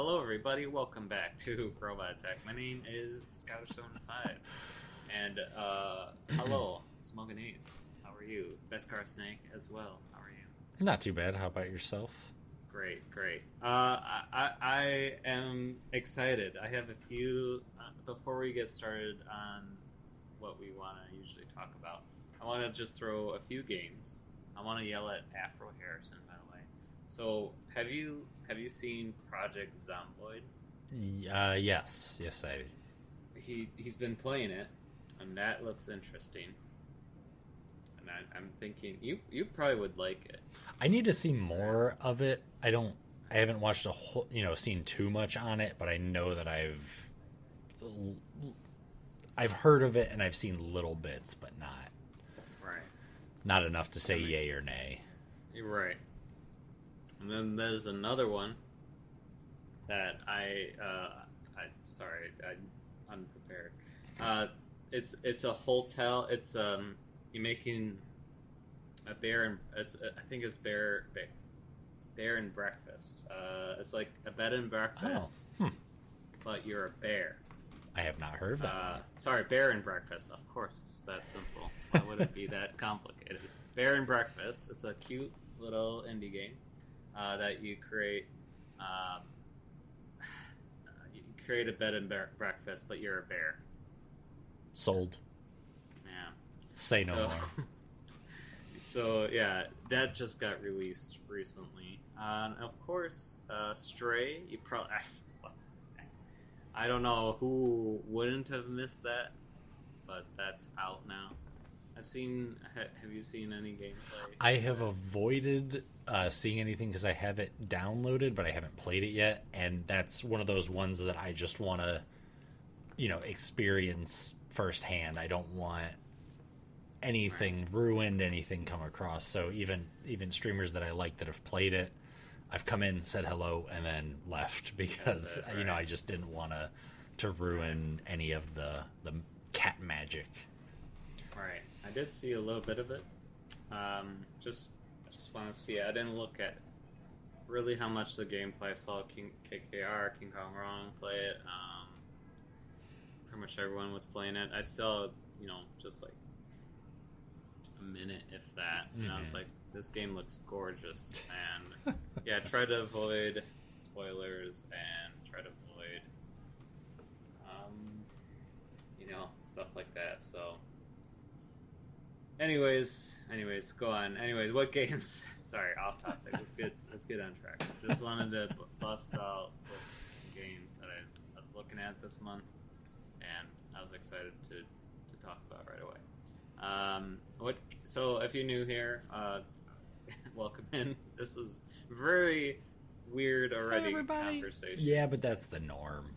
Hello, everybody. Welcome back to Robot Attack. My name is Scoutstone5. And, hello, Smoganese. How are you? Beskar Snake as well. How are you? Not too bad. How about yourself? Great. I am excited. I have a few, before we get started on what we want to usually talk about, I want to just throw a few games. I want to yell at Afro Harrison, by the way. So, have you seen Project Zomboid? Yes, I. He's been playing it, and that looks interesting. And I'm thinking you probably would like it. I need to see more of it. I haven't watched a whole, seen too much on it, but I know that I've heard of it and I've seen little bits, but not enough to say yay or nay. You're right. And then there's another one that I'm unprepared. It's a hotel. It's you're making a bear and I think it's bear and breakfast. It's like a bed and breakfast, but you're a bear. I have not heard of that. Sorry, bear and breakfast. Of course, it's that simple. Why would it be that complicated? Bear and breakfast. It's a cute little indie game that you create. You create a bed and breakfast, but you're a bear. Sold. Yeah. Say no more. So yeah, that just got released recently. Of course, Stray. You probably. I don't know who wouldn't have missed that, but that's out now. Have you seen any gameplay? I have avoided seeing anything because I have it downloaded, but I haven't played it yet, and that's one of those ones that I just want to, experience firsthand. I don't want anything ruined, anything come across. So even streamers that I like that have played it, I've come in, said hello, and then left because I just didn't want to ruin any of the cat magic. Right. I did see a little bit of it. I just want to see it. I didn't look at really how much the gameplay. I saw King Kong Wrong play it. Pretty much everyone was playing it. I saw, just like a minute, if that. And I was like, this game looks gorgeous. And yeah, try to avoid spoilers and try to avoid, stuff like that. So, anyways, go on. Anyways, what games? Sorry, off topic. Let's get on track. Just wanted to bust out the games that I was looking at this month, and I was excited to talk about right away. So if you're new here, welcome in. This is very weird already. Conversation. Yeah, but that's the norm.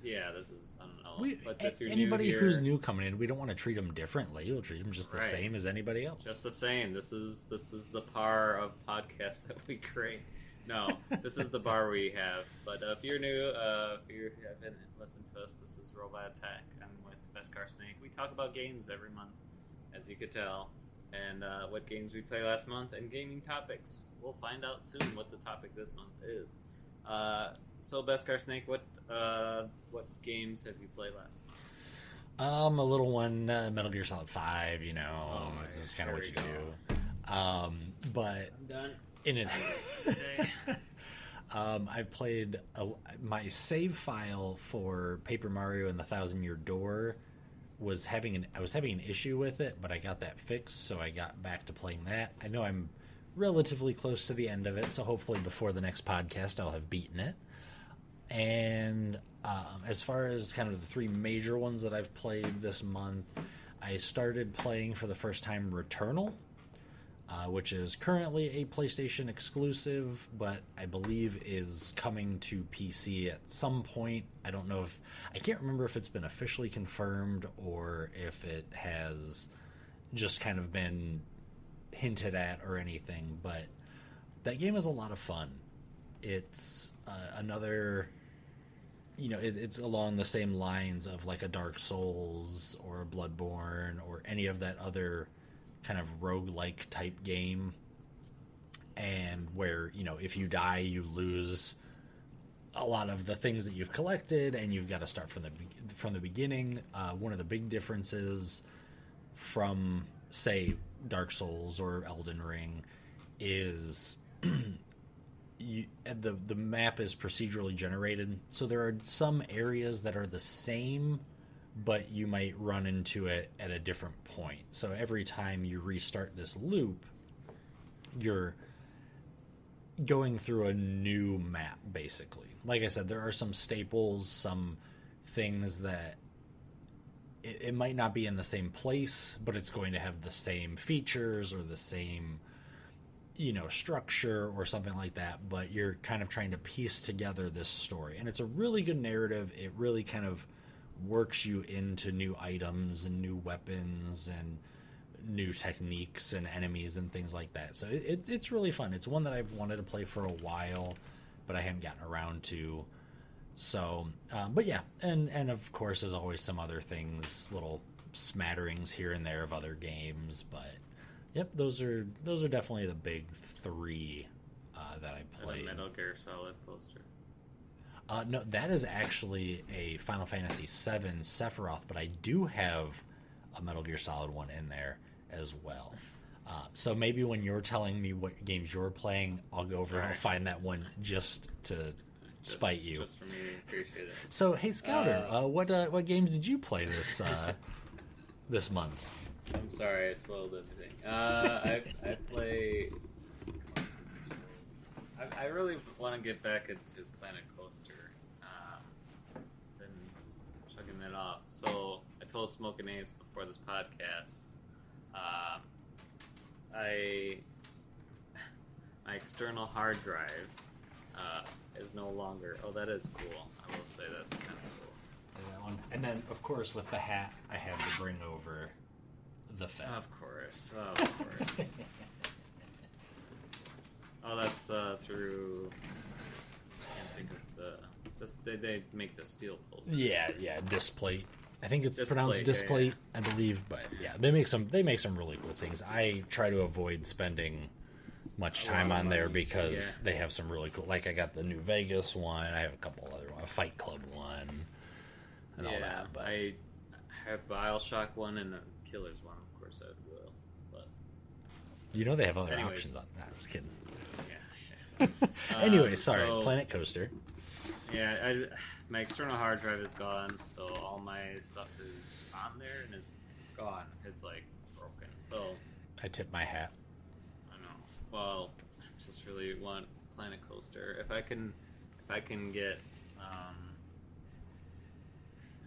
Yeah, this is, I don't know. But if you're anybody who's new coming in, we don't want to treat them differently. We'll treat them just the same as anybody else. Just the same. This is the par of podcasts that we create. No, this is the bar we have. But if you're new, if you haven't listened to us, this is Robot Attack. I'm with Beskar Snake. We talk about games every month, as you could tell, and what games we played last month, and gaming topics. We'll find out soon what the topic this month is. So, Beskar Snake, what games have you played last month? A little one, Metal Gear Solid 5. This is kind of what you do. But I'm done. In it, I've played my save file for Paper Mario and the Thousand Year Door. I was having an issue with it, but I got that fixed, so I got back to playing that. I know I'm relatively close to the end of it, so hopefully before the next podcast I'll have beaten it. And as far as kind of the three major ones that I've played this month, I started playing for the first time Returnal, which is currently a PlayStation exclusive, but I believe is coming to PC at some point. I can't remember if it's been officially confirmed or if it has just kind of been hinted at or anything, but that game is a lot of fun. It's another, it's along the same lines of like a Dark Souls or a Bloodborne or any of that other kind of roguelike type game, and where if you die you lose a lot of the things that you've collected, and you've got to start from the beginning. One of the big differences from, say, Dark Souls or Elden Ring is the map is procedurally generated, so there are some areas that are the same, but you might run into it at a different point. So every time you restart this loop, you're going through a new map, basically. Like I said, there are some staples, some things that it might not be in the same place, but it's going to have the same features or the same, structure or something like that. But you're kind of trying to piece together this story. And it's a really good narrative. It really kind of works you into new items and new weapons and new techniques and enemies and things like that. So it's really fun. It's one that I've wanted to play for a while, but I hadn't gotten around to. So, but yeah, and of course, there's always some other things, little smatterings here and there of other games. But yep, those are definitely the big three that I played. And a Metal Gear Solid poster. No, that is actually a Final Fantasy VII Sephiroth, but I do have a Metal Gear Solid one in there as well. So maybe when you're telling me what games you're playing, I'll go over and I'll find that one just to spite you. Just for me, appreciate it. So, hey, Scouter, what games did you play this month? I'm sorry, I spoiled everything. I play. I really want to get back into Planet Coaster. Been chugging it off. So I told Smoke and Ace before this podcast. My external hard drive is no longer. Oh, that is cool. I will say that's kind of cool. That one. And then, of course, with the hat, I had to bring over the Fed. Of course. Oh, that's through. I can't think of they make the steel poles. Yeah, Displate. I think it's pronounced yeah, Displate, I believe, but yeah, they make some really cool things. I try to avoid spending much time on there because they have some really cool. Like I got the New Vegas one. I have a couple other ones, a Fight Club one, and all that. But I have BioShock one and a Killers one. Of course, I will. But they have other options on that. Just kidding. Yeah. Anyway, sorry, Planet Coaster. Yeah, my external hard drive is gone, so all my stuff is on there and is gone. It's like broken. So I tip my hat. I know. Well, I just really want Planet Coaster. If I can get,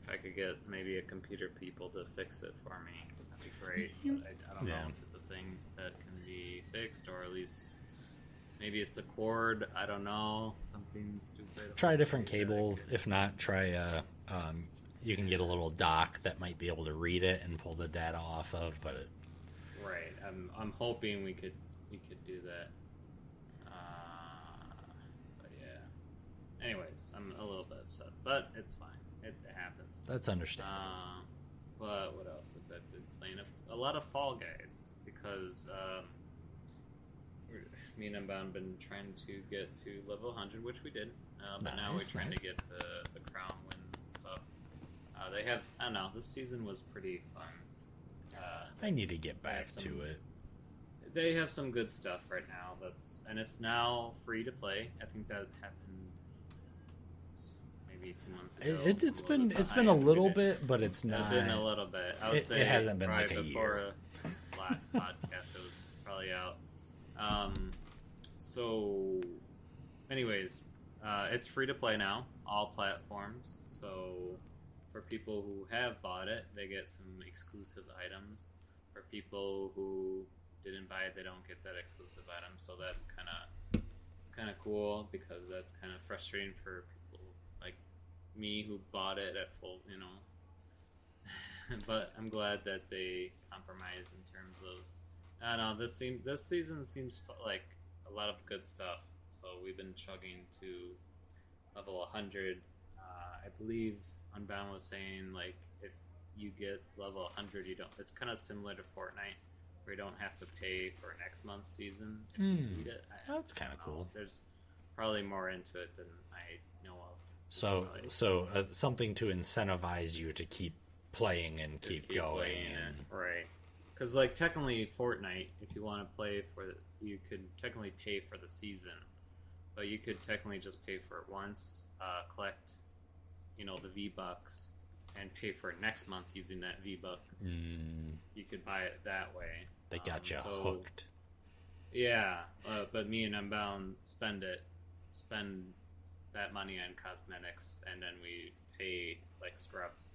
if I could get maybe a computer people to fix it for me, that'd be great. But I don't know if it's a thing that can be fixed, or at least. Maybe it's the cord. I don't know. Something stupid. Try a different cable. If not, try you can get a little dock that might be able to read it and pull the data off of. But right. I'm hoping we could do that. But yeah. Anyways, I'm a little bit upset, but it's fine. It happens. That's understandable. But what else have I been playing? A lot of Fall Guys because. Me and Unbound been trying to get to level 100, which we did. But now we're trying to get the crown win stuff. They have, I don't know, this season was pretty fun. I need to get back to it. They have some good stuff right now. And it's now free to play. I think that happened maybe 2 months ago. It's been a little bit, but it's not. It's been a little bit. I would say it hasn't been like a before year. Last podcast, it was probably out. So, anyways, it's free to play now, all platforms. So, for people who have bought it, they get some exclusive items. For people who didn't buy it, they don't get that exclusive item. So that's kind of cool because that's kind of frustrating for people like me who bought it at full, But I'm glad that they compromise in terms of. I don't know. This season seems like a lot of good stuff. So we've been chugging to level 100. I believe Unbound was saying like if you get level 100, you don't. It's kind of similar to Fortnite, where you don't have to pay for next month's season if you need it. That's kind of cool. There's probably more into it than I know So something to incentivize you to keep playing and keep going. Right. Because, like, technically Fortnite, if you want to play you could technically pay for the season. But you could technically just pay for it once, collect, the V-Bucks, and pay for it next month using that V-Buck. You could buy it that way. They got you hooked. Yeah, but me and Unbound spend that money on cosmetics, and then we pay, like, scrubs.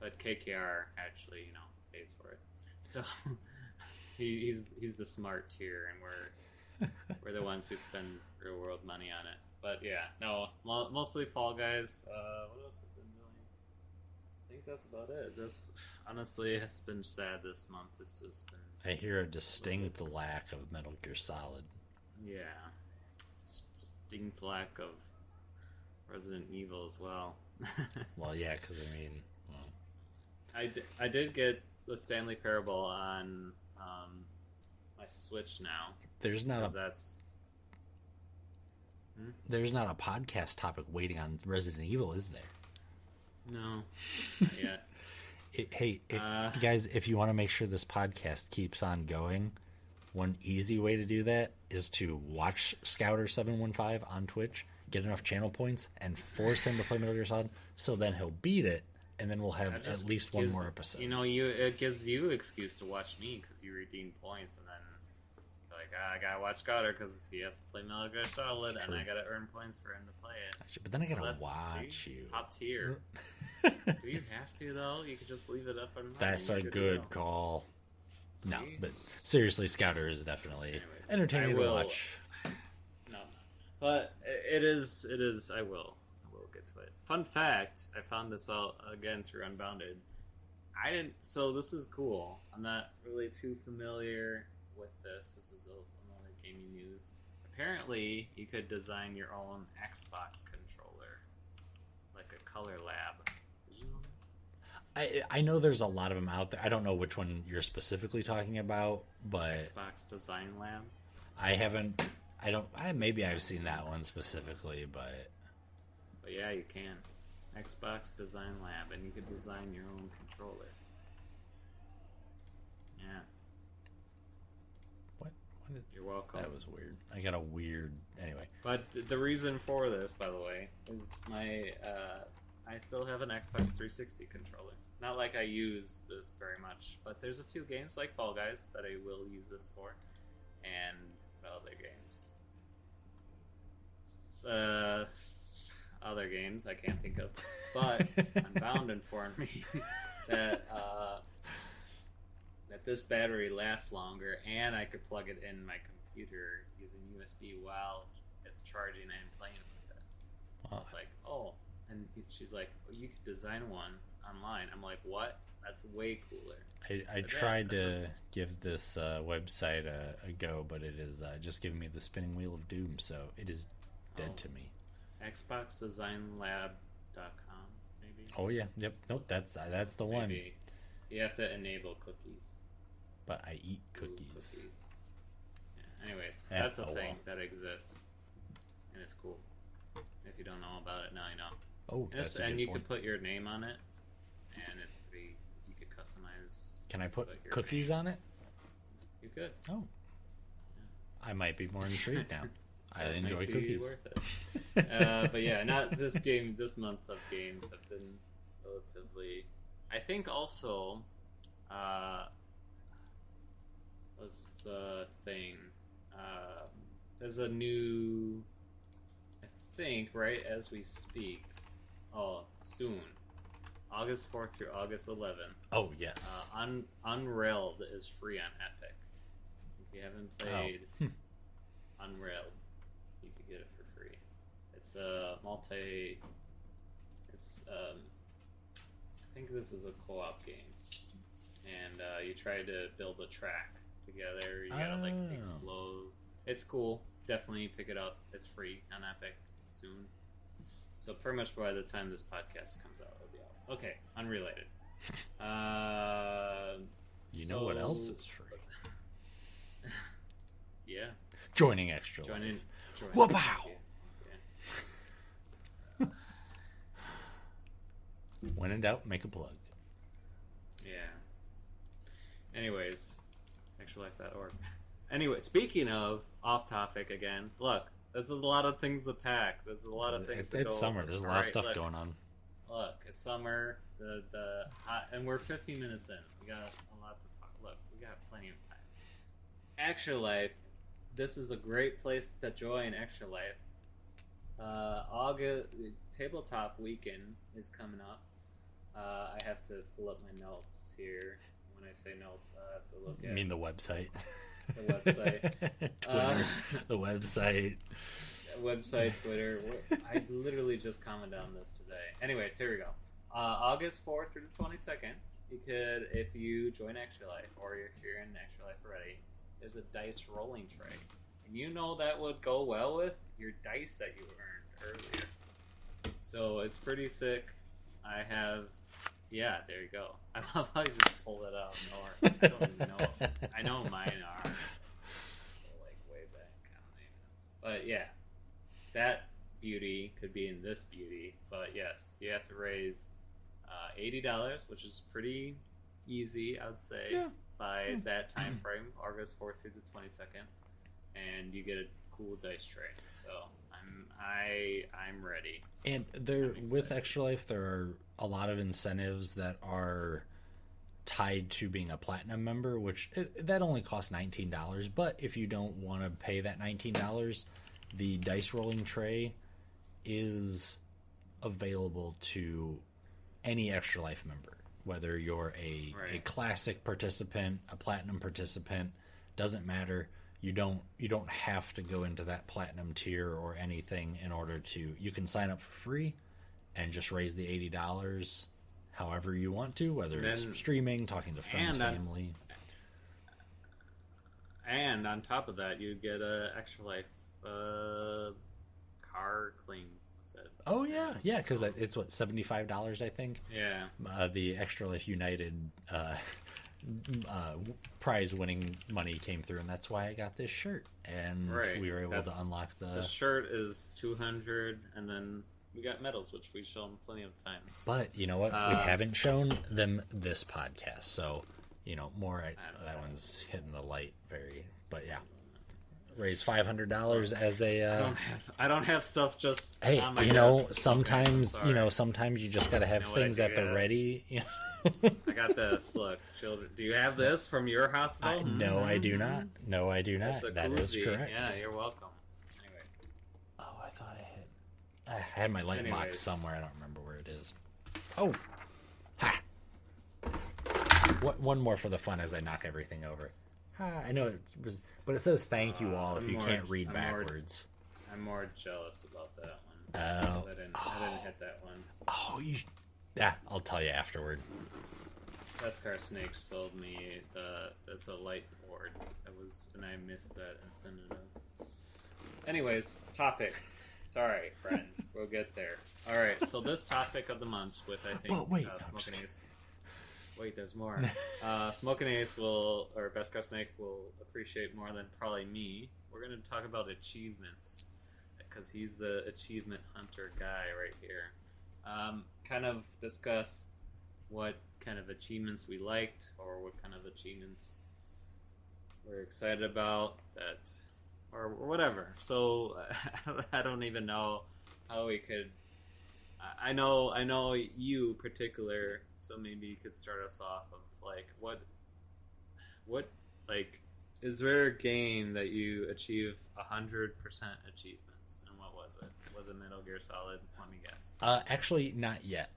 But KKR actually, pays for it. So he's the smart tier, and we're the ones who spend real world money on it. But yeah, no, mostly Fall Guys. What else have been doing? I think that's about it. This honestly has been sad this month. It's just been. I hear a distinct lack of Metal Gear Solid. Yeah, distinct lack of Resident Evil as well. Well, yeah, because I did get the Stanley Parable on my Switch now. There's not a podcast topic waiting on Resident Evil, is there? No, not yet. Guys, if you want to make sure this podcast keeps on going, one easy way to do that is to watch Scouter715 on Twitch, get enough channel points, and force him to play Metal Gear Solid, so then he'll beat it, and then we'll have at least one more episode. It gives you excuse to watch me because you redeem points, and then you're like, I gotta watch Scouter because he has to play Metal Gear Solid, and I gotta earn points for him to play it. But then I gotta watch you. Top tier. Do you have to, though? You could just leave it up and That's a good call. See? No, but seriously, Scouter is definitely entertaining to watch. No, but it is. I will get to it. Fun fact: I found this out again through Unbounded. So this is cool. I'm not really too familiar with this. This is another gaming news. Apparently, you could design your own Xbox controller, like a color lab. Did you know that? I know there's a lot of them out there. I don't know which one you're specifically talking about, but Xbox Design Lab. Maybe I've seen that one specifically, but yeah, you can. Xbox Design Lab, and you could design your own controller. Yeah. What You're welcome. That was weird. I got a weird... Anyway. But the reason for this, by the way, is I still have an Xbox 360 controller. Not like I use this very much, but there's a few games like Fall Guys that I will use this for, and other games. Other games I can't think of, but Unbound informed me that this battery lasts longer, and I could plug it in my computer using USB while it's charging and playing with it. I was like, oh, and she's like, well, you could design one online. I'm like, what? That's way cooler. I tried to give this website a go, but it is just giving me the spinning wheel of doom, so it is dead to me. XboxDesignLab.com, maybe? Oh, yeah. Yep. Nope, that's the one. Maybe. You have to enable cookies. But I eat cookies. Yeah. Anyways, that's a thing that exists, and it's cool. If you don't know about it, now you know. Oh, that's a good And you point. could put your name on it, and it's pretty. You could customize. Can I put cookies on it? You could. Oh, yeah. I might be more intrigued now. I enjoy might be cookies. Worth it. But yeah, not this game. This month of games have been relatively. I think also. What's the thing? There's a new. I think right as we speak. Oh, soon. August 4th through August 11th. Oh, yes. Unrailed is free on Epic. If you haven't played Unrailed, you could get it for free. It's a I think this is a co-op game. And you try to build a track together. You gotta, explode. It's cool. Definitely pick it up. It's free on Epic soon. So pretty much by the time this podcast comes out, it'll be out. Okay, unrelated. You know what else is free? Yeah. Joining Extra Join Life. in. Whoop-ow! When in doubt, make a plug. Yeah. Anyways, extralife.org. Anyway, speaking of off topic again, look, this is a lot of things to pack. There's a lot of things to go It's summer. over. There's a lot of stuff going on. Look, it's summer. The hot, and we're 15 minutes in. We got a lot to talk. Look, we got plenty of time. Extra Life. This is a great place to join Extra Life. August tabletop weekend is coming up. I have to pull up my notes here. When I say notes, I have to look at. You mean the website? The website. Twitter. The website. Website, Twitter. I literally just commented on this today. Anyways, here we go. August 4th through the 22nd, you could, if you join Extra Life, or if you're in Extra Life already, there's a dice rolling tray. And you know that would go well with your dice that you earned earlier. So it's pretty sick. I have... Yeah, there you go. I love how you just pulled it out of nowhere. I don't even know. I know mine are. Like, way back. I don't even know. But yeah, that beauty could be in this beauty. But yes, you have to raise $80, which is pretty easy, I would say, by that time frame, August 4th through the 22nd. And you get a cool dice tray. So I'm ready. And there, with Extra Life, there are a lot of incentives that are tied to being a platinum member, which that only costs $19. But if you don't want to pay that $19, the dice rolling tray is available to any Extra Life member, whether you're a classic participant, a platinum participant, doesn't matter. You don't have to go into that platinum tier or anything in order to. You can sign up for free and just raise the $80 however you want to, whether it's streaming, talking to friends, family. And on top of that, you get a Extra Life car clean set. Oh yeah, because it's what, $75, I think. Yeah. The Extra Life United prize winning money came through, and that's why I got this shirt. And we were able to unlock the shirt is $200, and then we got medals, which we've shown plenty of times. But you know what? We haven't shown them this podcast, so more. That one's hitting the light But yeah, raise $500 as a. I don't have stuff just. Hey, on my desk. Sometimes sometimes you just got to have things at the ready. I got this. Look, children. Do you have this from your hospital? No, I do not. No, I do not. That is correct. Yeah, you're welcome. Anyways. Oh, I thought I had my light box somewhere. I don't remember where it is. Oh, ha! One more for the fun as I knock everything over. Ha! I know it was, but it says thank you all if you can't read backwards. I'm more jealous about that one. I didn't hit that one. Oh, yeah, I'll tell you afterward. Beskar Snake sold me that's a light board. And I missed that incentive. Anyways, topic. Sorry, friends. We'll get there. All right. So this topic of the month with Smoking Ace. Wait, there's more. Smoking Ace or Beskar Snake will appreciate more than probably me. We're going to talk about achievements because he's the achievement hunter guy right here. Kind of discuss what kind of achievements we liked or what kind of achievements we're excited about or whatever. So I don't even know how we could. I know you particular. So maybe you could start us off of like what like is there a game that you achieve 100% achievements and what was it? Was it Metal Gear Solid? Let me guess. Actually, not yet.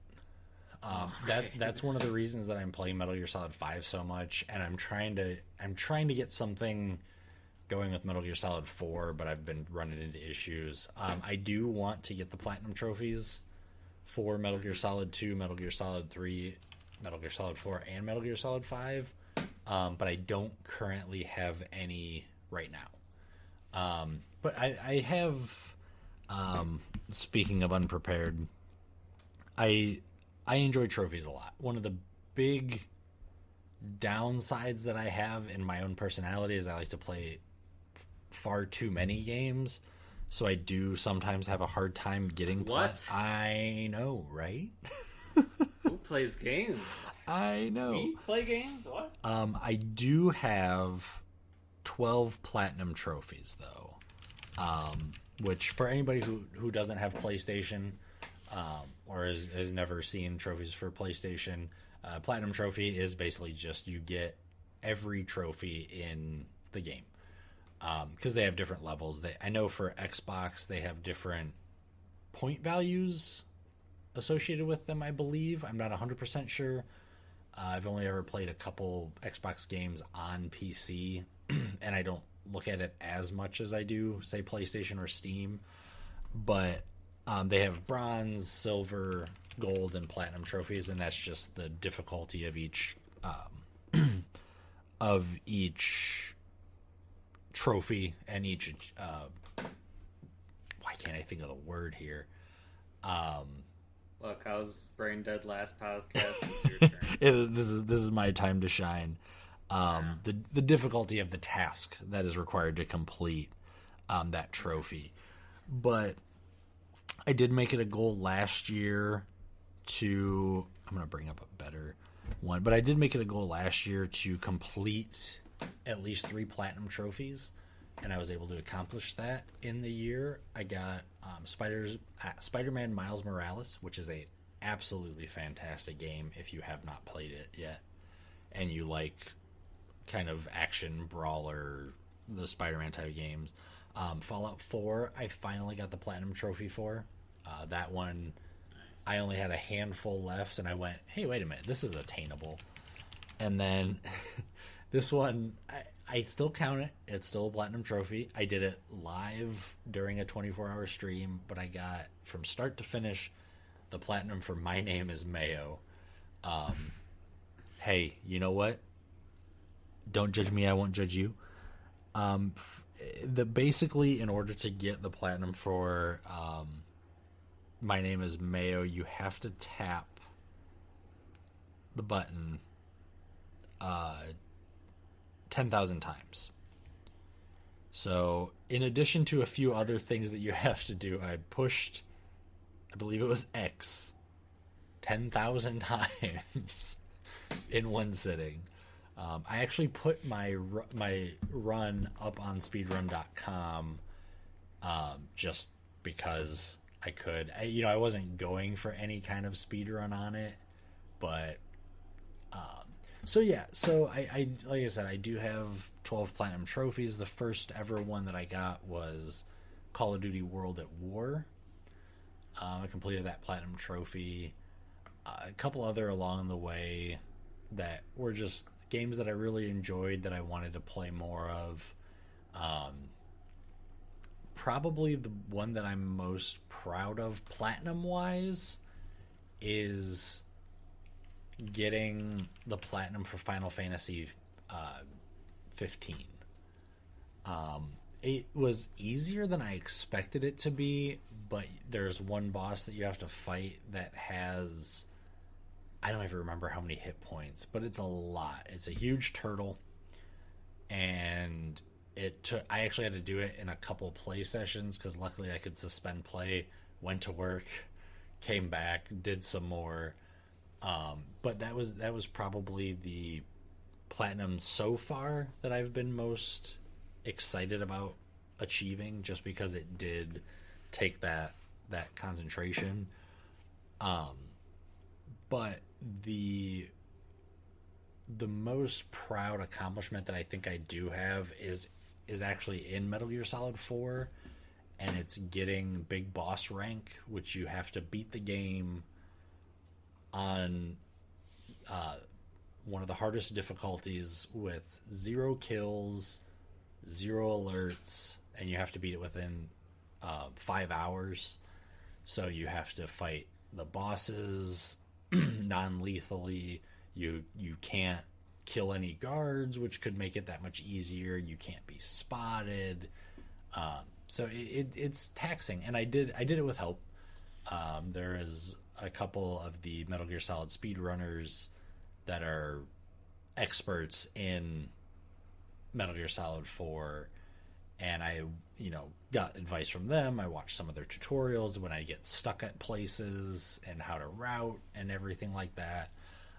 That's one of the reasons that I'm playing Metal Gear Solid 5 so much, and I'm trying to get something going with Metal Gear Solid 4, but I've been running into issues. I do want to get the platinum trophies for Metal Gear Solid 2, Metal Gear Solid 3, Metal Gear Solid 4, and Metal Gear Solid 5, but I don't currently have any right now. But I have. Speaking of unprepared, I enjoy trophies a lot. One of the big downsides that I have in my own personality is I like to play far too many games, so I do sometimes have a hard time getting what? I know, right? plays games. I know. Me play games? What? I do have 12 platinum trophies though, which for anybody who doesn't have PlayStation or has never seen trophies for PlayStation, platinum trophy is basically just you get every trophy in the game, because they have different levels. I know for Xbox they have different point values associated with them, I believe. I'm not 100% sure. I've only ever played a couple Xbox games on PC, and I don't look at it as much as I do, say, PlayStation or Steam. But they have bronze, silver, gold, and platinum trophies, and that's just the difficulty of each trophy and each. Why can't I think of the word here? Look, I was brain dead last podcast. It's your turn. This is my time to shine. The difficulty of the task that is required to complete that trophy. But I did make it a goal last year to... I'm going to bring up a better one. But I did make it a goal last year to complete at least 3 platinum trophies. And I was able to accomplish that in the year. I got Spider-Man Miles Morales, which is a absolutely fantastic game if you have not played it yet. And you like kind of action, brawler, the Spider-Man type of games. Fallout 4, I finally got the platinum trophy for. That one, nice. I only had a handful left, and I went, hey, wait a minute, this is attainable. And then this one... I still count it. It's still a platinum trophy. I did it live during a 24-hour stream, but I got, from start to finish, the platinum for My Name is Mayo. Hey, you know what? Don't judge me, I won't judge you. Basically, in order to get the platinum for My Name is Mayo, you have to tap the button 10,000 times. So, in addition to a few other things that you have to do, I pushed, I believe it was X, 10,000 times in one sitting. I actually put my run up on speedrun.com just because I could. I wasn't going for any kind of speedrun on it, but... So I like I said, I do have 12 platinum trophies. The first ever one that I got was Call of Duty World at War. I completed that platinum trophy. A couple other along the way that were just games that I really enjoyed that I wanted to play more of. Probably the one that I'm most proud of platinum-wise is... getting the platinum for Final Fantasy 15. It was easier than I expected it to be, but there's one boss that you have to fight that has... I don't even remember how many hit points, but it's a lot. It's a huge turtle, and I actually had to do it in a couple play sessions, because luckily I could suspend play, went to work, came back, did some more... but that was probably the platinum so far that I've been most excited about achieving, just because it did take that concentration. But the most proud accomplishment that I think I do have is actually in Metal Gear Solid 4, and it's getting Big Boss rank, which you have to beat the game on one of the hardest difficulties with 0 kills, 0 alerts, and you have to beat it within 5 hours. So you have to fight the bosses non-lethally. You can't kill any guards, which could make it that much easier. You can't be spotted. So it's taxing, and I did it with help. There is a couple of the Metal Gear Solid speedrunners that are experts in Metal Gear Solid 4, and I, got advice from them. I watched some of their tutorials when I get stuck at places and how to route and everything like that.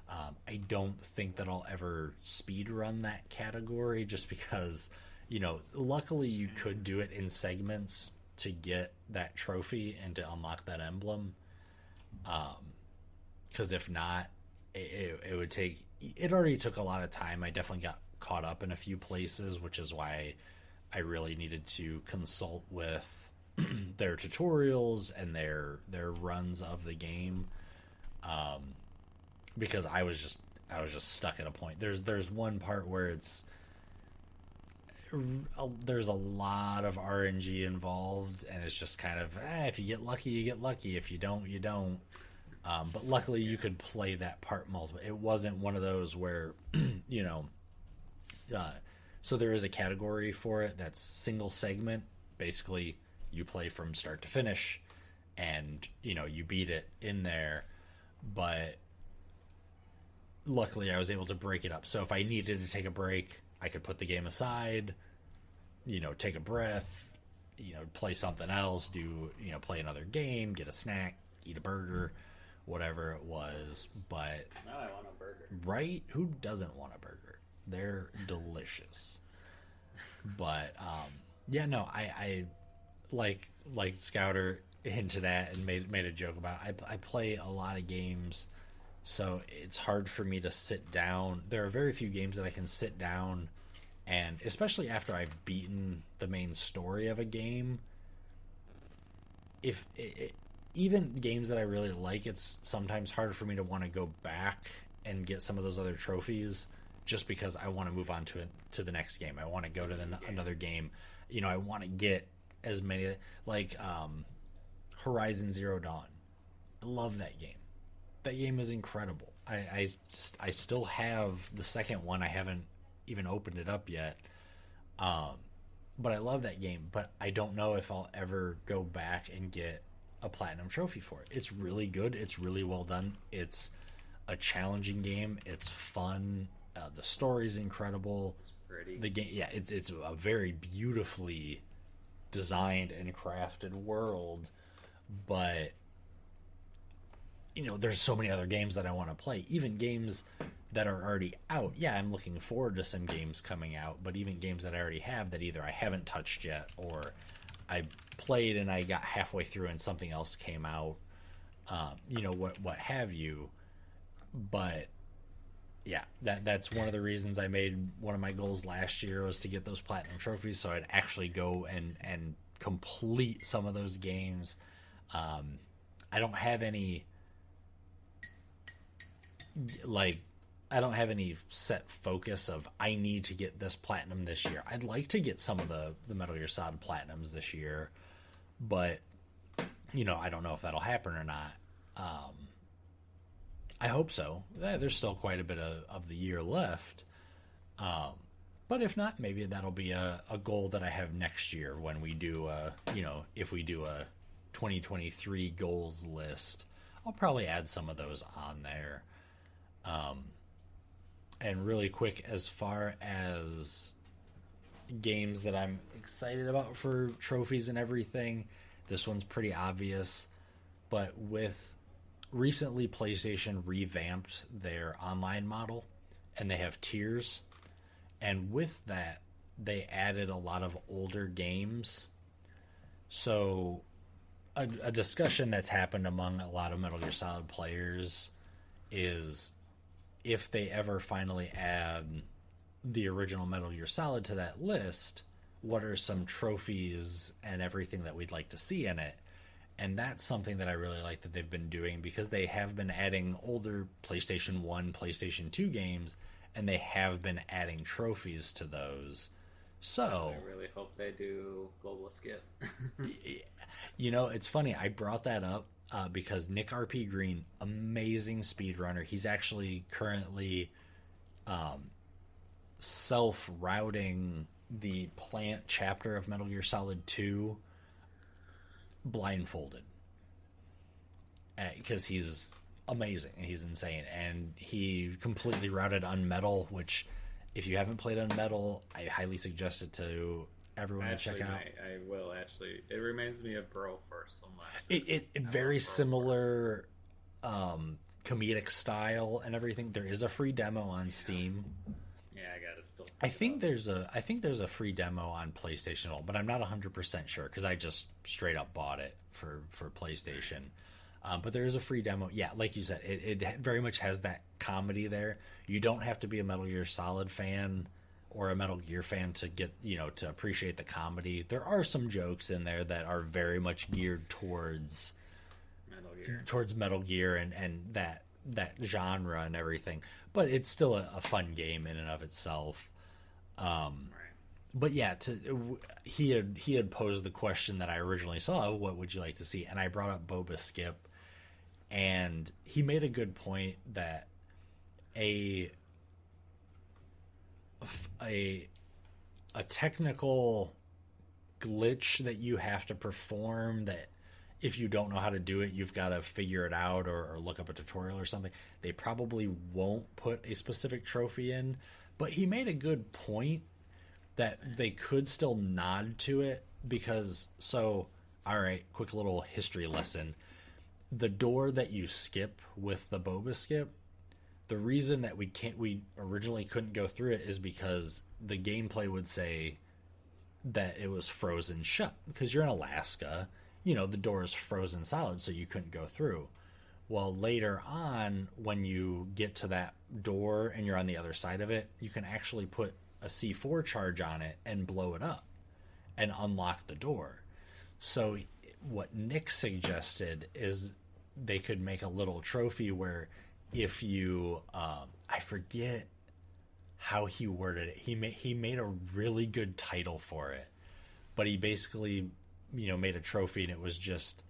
I don't think that I'll ever speed run that category just because, luckily you could do it in segments to get that trophy and to unlock that emblem. Because if not, it would take... It already took a lot of time. I definitely got caught up in a few places, which is why I really needed to consult with their tutorials and their runs of the game. Because I was just stuck at a point. There's one part where there's a lot of RNG involved, and it's just kind of if you get lucky, you get lucky. If you don't, you don't. But luckily, you could play that part multiple. It wasn't one of those where so there is a category for it that's single segment. Basically, you play from start to finish, and you beat it in there. But luckily I was able to break it up. So if I needed to take a break, I could put the game aside, take a breath, play something else, play another game, get a snack, eat a burger, whatever it was. But now I want a burger. Right? Who doesn't want a burger? They're delicious. But I like Scouter hinted at and made a joke about it. I play a lot of games, so it's hard for me to sit down. There are very few games that I can sit down, and especially after I've beaten the main story of a game, even games that I really like, it's sometimes hard for me to want to go back and get some of those other trophies just because I want to move on to the next game. I want to go to another game. I want to get as many, like Horizon Zero Dawn. I love that game. That game is incredible. I still have the second one. I haven't even opened it up yet. But I love that game. But I don't know if I'll ever go back and get a platinum trophy for it. It's really good. It's really well done. It's a challenging game. It's fun. The story's incredible. It's pretty. The game, it's a very beautifully designed and crafted world. But there's so many other games that I want to play. Even games that are already out. Yeah, I'm looking forward to some games coming out, but even games that I already have that either I haven't touched yet or I played and I got halfway through and something else came out. What have you. But yeah, that's one of the reasons I made one of my goals last year was to get those platinum trophies so I'd actually go and complete some of those games. I don't have any set focus of I need to get this platinum this year. I'd like to get some of the Metal Gear Solid platinums this year, but I don't know if that'll happen or not. I hope so. There's still quite a bit of the year left. But if not, maybe that'll be a goal that I have next year when we do if we do a 2023 goals list. I'll probably add some of those on there. And really quick, as far as games that I'm excited about for trophies and everything, this one's pretty obvious. But recently PlayStation revamped their online model, and they have tiers. And with that, they added a lot of older games. So a discussion that's happened among a lot of Metal Gear Solid players is if they ever finally add the original Metal Gear Solid to that list, what are some trophies and everything that we'd like to see in it? And that's something that I really like that they've been doing because they have been adding older PlayStation 1, PlayStation 2 games, and they have been adding trophies to those. So I really hope they do Global Skip. It's funny. I brought that up because Nick RP Green, amazing speedrunner. He's actually currently self-routing the plant chapter of Metal Gear Solid 2 blindfolded. Because he's amazing and he's insane. And he completely routed Unmetal, which if you haven't played Unmetal, I highly suggest it to everyone to check out. I will actually. It reminds me of Broforce so much. It very similar comedic style and everything. There is a free demo on Steam. Yeah, I gotta still. I think there's a free demo on PlayStation, but I'm not 100% sure because I just straight up bought it for PlayStation. But there is a free demo. Yeah, like you said, it very much has that comedy there. You don't have to be a Metal Gear Solid fan or a Metal Gear fan to get, to appreciate the comedy. There are some jokes in there that are very much geared towards Metal Gear and that genre and everything. But it's still a fun game in and of itself. But yeah, he had posed the question that I originally saw, what would you like to see? And I brought up Boba Skip, and he made a good point that a technical glitch that you have to perform, that if you don't know how to do it, you've got to figure it out or look up a tutorial or something. They probably won't put a specific trophy in, but he made a good point that they could still nod to it because, all right, quick little history lesson. The door that you skip with the Boba Skip, the reason that we originally couldn't go through it is because the gameplay would say that it was frozen shut because you're in Alaska. The door is frozen solid, so you couldn't go through. Well, later on, when you get to that door and you're on the other side of it, you can actually put a C4 charge on it and blow it up and unlock the door. So what Nick suggested is they could make a little trophy where if you I forget how he worded it. He made a really good title for it, but he basically made a trophy, and it was just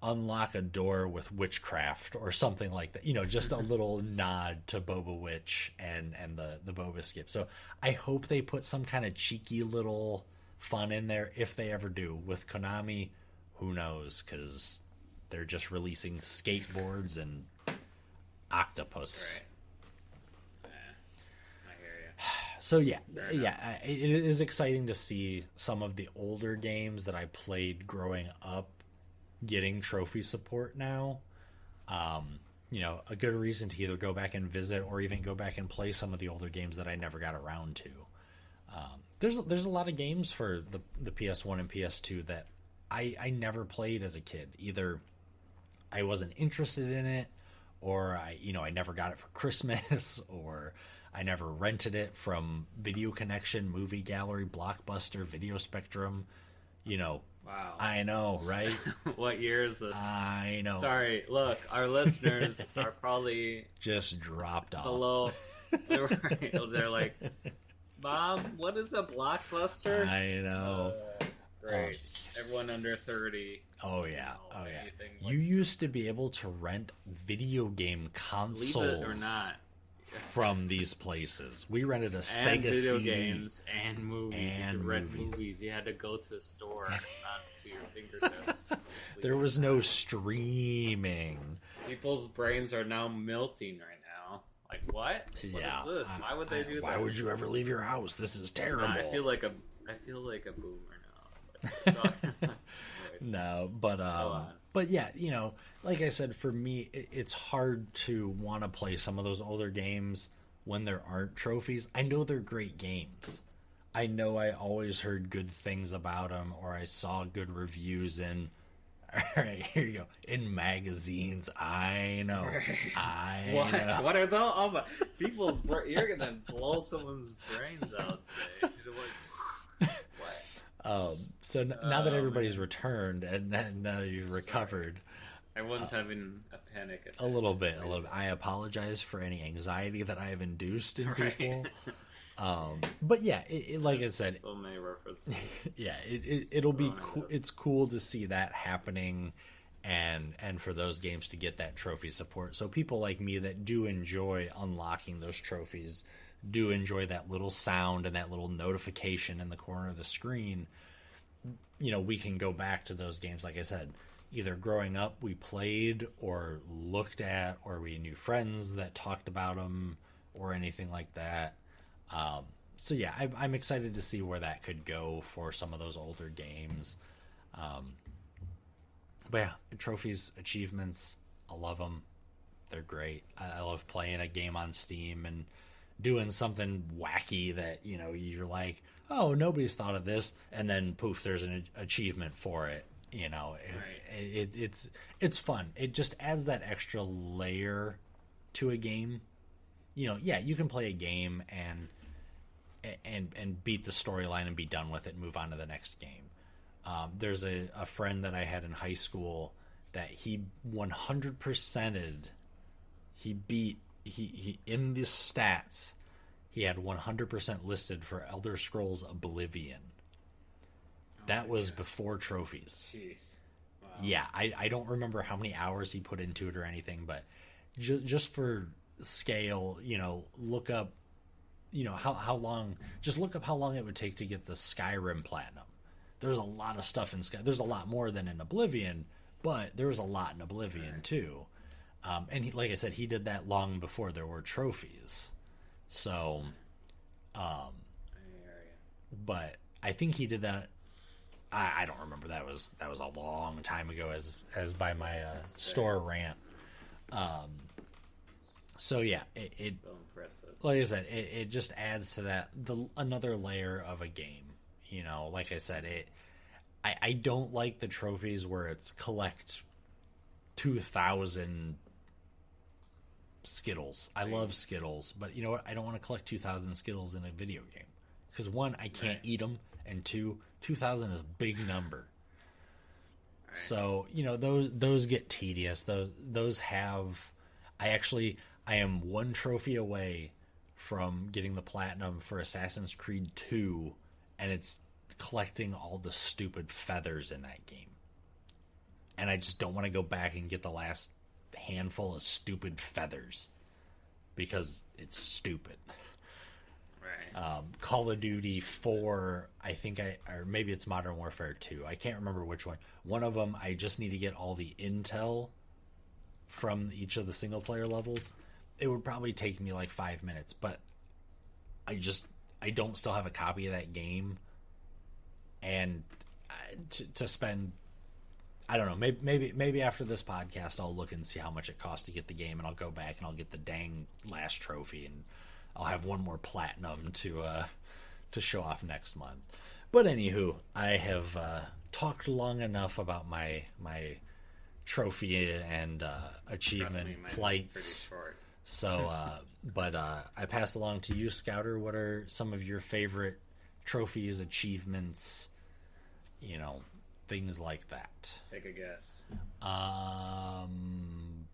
unlock a door with witchcraft or something like that. Just a little nod to Boba Witch and the Boba Skip. So I hope they put some kind of cheeky little fun in there if they ever do. With Konami, who knows? Because they're just releasing skateboards and octopus. Right. I hear you. So yeah, it is exciting to see some of the older games that I played growing up getting trophy support now. A good reason to either go back and visit or even go back and play some of the older games that I never got around to. There's a lot of games for the PS1 and PS2 that I never played as a kid. Either I wasn't interested in it, or I never got it for Christmas, or I never rented it from Video Connection, Movie Gallery, Blockbuster, Video Spectrum. Wow. I know, right? What year is this? I know. Sorry, look, our listeners are probably just dropped off. Below. They're like, Mom, what is a Blockbuster? I know. Great. Everyone under 30. Oh, yeah. You used to be able to rent video game consoles. Believe it or not. From these places. We rented a and Sega video CD. Games and movies. You could rent movies. You had to go to a store, not to your fingertips. There was no streaming. People's brains are now melting right now. Like, what? What is this? Why would they do that? Why would you ever leave your house? This is terrible. I feel like a boomer now. No, but yeah, like I said, for me, it's hard to want to play some of those older games when there aren't trophies. I know they're great games. I know I always heard good things about them, or I saw good reviews in. All right, here you go. In magazines, I know. Know. What are those? Oh my, people's you're gonna blow someone's brains out today. So now that everybody's returned and now you've recovered, everyone's having a panic attack. A little bit. I apologize for any anxiety that I have induced in people. But yeah, like I said, so many references. Yeah, it'll be cool. It's cool to see that happening, and for those games to get that trophy support. So people like me that do enjoy unlocking those trophies, do enjoy that little sound and that little notification in the corner of the screen. We can go back to those games. Like I said, either growing up we played or looked at, or we knew friends that talked about them or anything like that. So yeah, I'm excited to see where that could go for some of those older games. But yeah, trophies, achievements, I love them. They're great. I love playing a game on Steam and doing something wacky that, you know, you're like, oh, nobody's thought of this, and then poof, there's an achievement for it. You know, right. It's fun. It just adds that extra layer to a game. You know, yeah, you can play a game and beat the storyline and be done with it and move on to the next game. There's a friend that I had in high school that he 100%ed. He beat he in the stats. He had 100% listed for Elder Scrolls Oblivion. That was before trophies. Jeez. Wow. Yeah, I don't remember how many hours he put into it or anything, but just for scale, you know, look up, you know, how long. Just look up how long it would take to get the Skyrim Platinum. There's a lot of stuff in Sky. There's a lot more than in Oblivion, but there was a lot in Oblivion too. And like I said, he did that long before there were trophies. So, but I think he did that. I don't remember. That was a long time ago, as by my store rant. So yeah, it so impressive. Like I said, it just adds to that another layer of a game. You know, like I said, I don't like the trophies where it's collect 2,000 Skittles. I love Skittles, but you know what? I don't want to collect 2,000 Skittles in a video game because one, I can't eat them, and two, 2,000 is a big number. Right. So you know those get tedious. Those have. I am one trophy away from getting the platinum for Assassin's Creed 2, and it's collecting all the stupid feathers in that game. And I just don't want to go back and get the last handful of stupid feathers because it's stupid. Right. Call of Duty 4, I think or maybe it's Modern Warfare 2. I can't remember which one. One of them, I just need to get all the intel from each of the single player levels. It would probably take me like 5 minutes, but I don't still have a copy of that game, and to spend, I don't know, maybe after this podcast I'll look and see how much it costs to get the game, and I'll go back and I'll get the dang last trophy, and I'll have one more platinum to show off next month. But anywho, I have talked long enough about my trophy and achievement plights. So, but I pass along to you, Scouter. What are some of your favorite trophies, achievements, you know, things like that? Take a guess.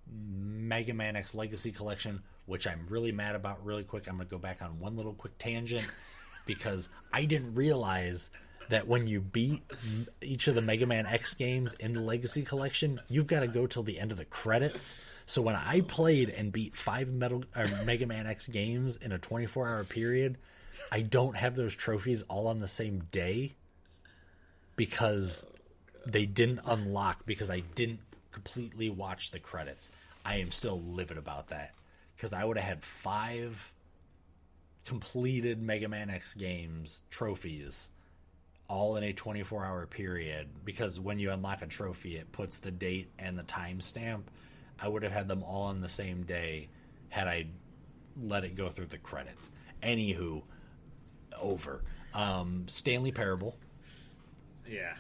Mega Man X Legacy Collection, which I'm really mad about. Really quick, I'm going to go back on one little quick tangent because I didn't realize that when you beat each of the Mega Man X games in the Legacy Collection, you've got to go till the end of the credits. So when I played and beat 5 Mega Man X games in a 24-hour period, I don't have those trophies all on the same day because they didn't unlock, because I didn't completely watch the credits. I am still livid about that because I would have had 5 completed Mega Man X games trophies all in a 24-hour period, because when you unlock a trophy, it puts the date and the timestamp. I would have had them all on the same day had I let it go through the credits. Anywho, over. Stanley Parable. Yeah.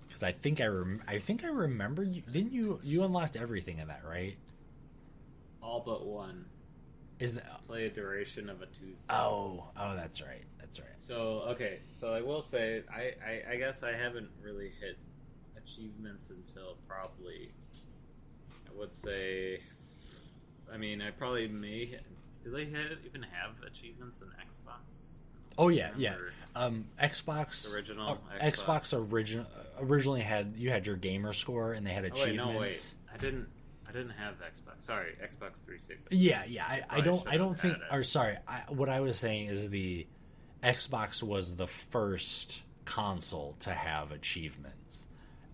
Because I think I remember. Didn't you unlocked everything in that, right? All but one. Is that play a duration of a Tuesday? Oh, that's right. That's right. So okay, so I will say I guess I haven't really hit achievements until probably, I would say, I mean, I probably may. Do they even have achievements in Xbox? Oh yeah. Xbox original. Xbox originally had your gamer score, and they had achievements. Oh, wait, no, wait. I didn't have Xbox. Sorry, Xbox 360. Yeah. I don't think. Or sorry, what I was saying is the Xbox was the first console to have achievements.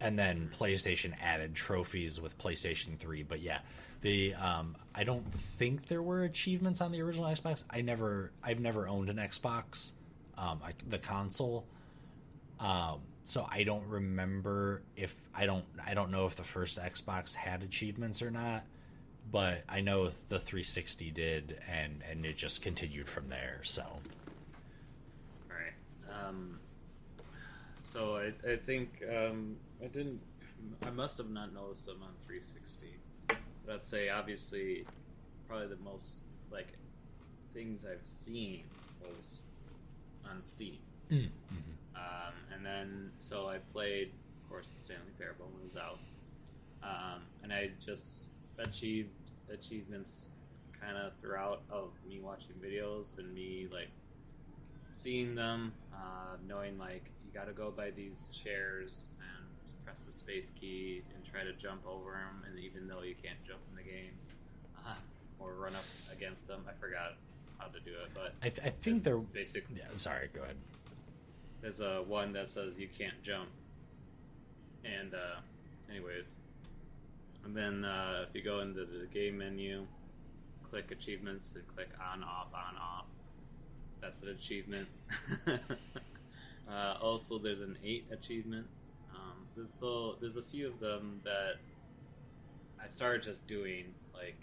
And then PlayStation added trophies with PlayStation 3. But yeah, I don't think there were achievements on the original Xbox. I've never owned an Xbox, the console. So I don't remember I don't know if the first Xbox had achievements or not, but I know the 360 did, and it just continued from there. So, all right. So I think I must have not noticed them on 360. But I'd say obviously probably the most like things I've seen was on Steam. Mm-hmm. And then, so I played, of course, the Stanley Parable when it was out. And I just achieved achievements kind of throughout of me watching videos and me, like, seeing them, knowing, like, you gotta go by these chairs and press the space key and try to jump over them, and even though you can't jump in the game, or run up against them. I forgot how to do it, but I think they're basic. Yeah, sorry, go ahead. There's a one that says you can't jump, and anyways, and then if you go into the game menu, click achievements and click on off. That's an achievement. Also, there's an 8 achievement. There's a few of them that I started just doing, like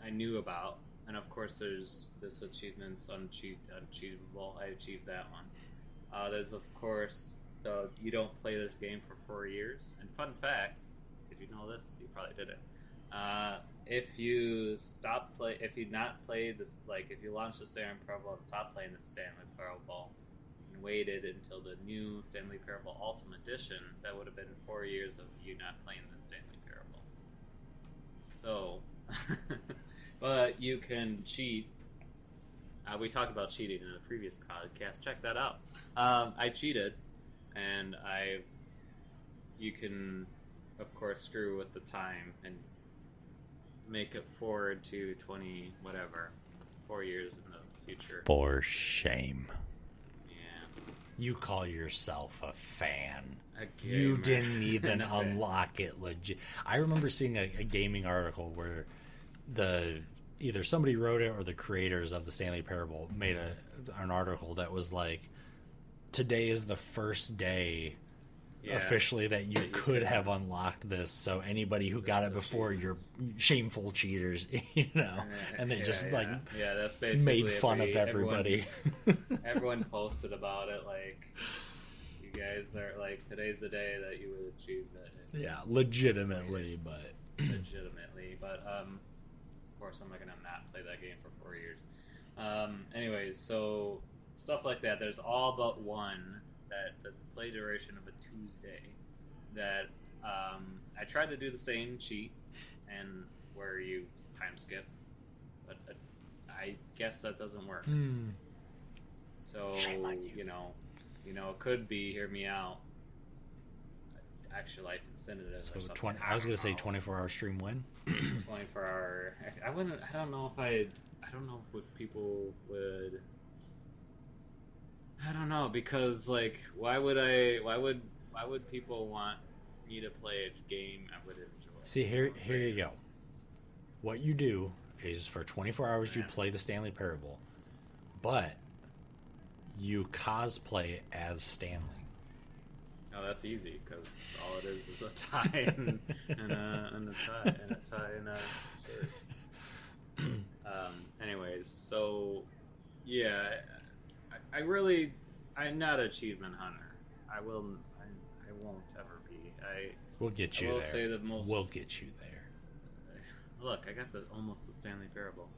I knew about, and of course there's this achievement's unachievable. I achieved that one. There's of course the you don't play this game for 4 years. And fun fact, did you know this? You probably didn't. If you not play this, like if you launch the Stanley Parable and stop playing the Stanley Parable and waited until the new Stanley Parable Ultimate Edition, that would have been 4 years of you not playing the Stanley Parable. So, but you can cheat. We talked about cheating in a previous podcast. Check that out. I cheated, and you can, of course, screw with the time and make it forward to 4 years in the future. For shame. Yeah. You call yourself a fan. You didn't even unlock it legit. I remember seeing a gaming article where either somebody wrote it or the creators of the Stanley Parable made an article that was like, today is the first day officially that you could have unlocked this, so anybody who got it before, you're shameful cheaters, you know. And they that's basically made fun of everybody. Everyone posted about it, like, you guys are like, today's the day that you would achieve that. Yeah, legitimately, but of course I'm not gonna not play that game for 4 years. Anyways, so stuff like that. There's all but one that the play duration of a Tuesday that I tried to do the same cheat and where you time skip, but I guess that doesn't work. So shame on you. You know, it could be, hear me out, Actual Life Incinerative. So or something. I was going to say 24-hour stream win. 24-hour. I don't know if people would. I don't know, because like, why would people want me to play a game I would enjoy? See, here you go. What you do is for 24 hours you play the Stanley Parable, but you cosplay as Stanley. Oh, that's easy, because all it is a tie and a shirt. Anyways, so yeah, I'm not an achievement hunter. I won't ever be. We'll get you I will there. Say we'll get you there. Look, I got almost the Stanley Parable.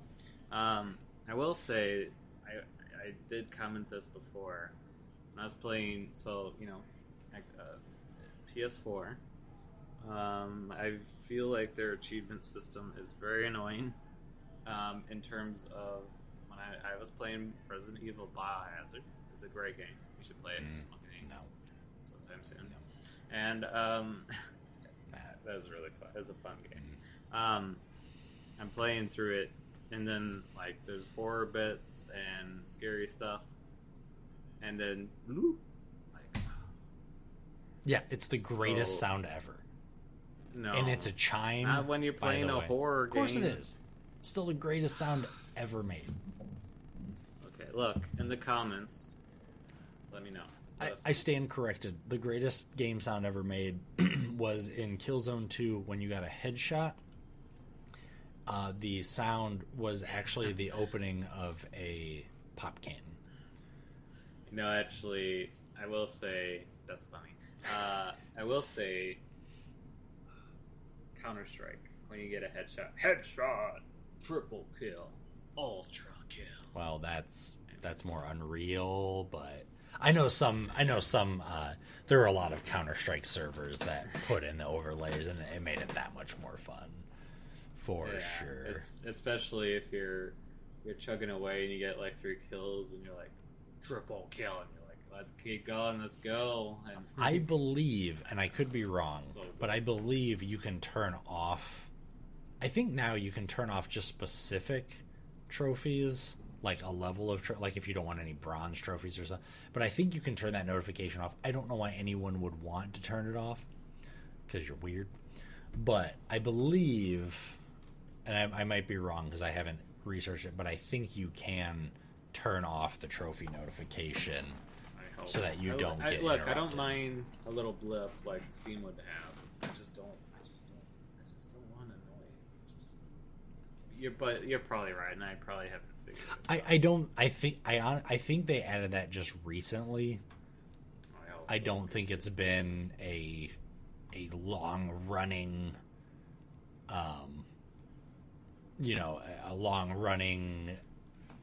I will say, I did comment this before when I was playing. So PS4. I feel like their achievement system is very annoying. In terms of when I was playing Resident Evil Biohazard. It's a great game. You should play it. Sometime soon. No. And that was really fun. It was a fun game. I'm playing through it, and then like there's horror bits and scary stuff, and then Yeah, it's the greatest sound ever. No. And it's a chime. Not when you're playing a horror game. Of course it is. Still the greatest sound ever made. Okay, look, in the comments, let me know. I stand corrected. The greatest game sound ever made was in Killzone 2 when you got a headshot. The sound was actually the opening of a pop can. You know, actually, I will say, that's funny. I will say, Counter-Strike, when you get a headshot, triple kill, ultra kill. Well, that's more Unreal, but I know some. There are a lot of Counter-Strike servers that put in the overlays, and it made it that much more fun, for sure. Especially if you're chugging away and you get like 3 kills, and you're like triple kill, and you're like, let's keep going, let's go. And I believe, and I could be wrong, but I believe you can turn off. I think now you can turn off just specific trophies, like a level of like if you don't want any bronze trophies or something. But I think you can turn that notification off. I don't know why anyone would want to turn it off, because you're weird. But I believe, and I might be wrong because I haven't researched it, but I think you can turn off the trophy notification so that you don't get interrupted. I don't mind a little blip like Steam would have. I just don't want noise. But you're probably right, and I probably haven't figured it out. I think they added that just recently. I don't think it's been a long running a long running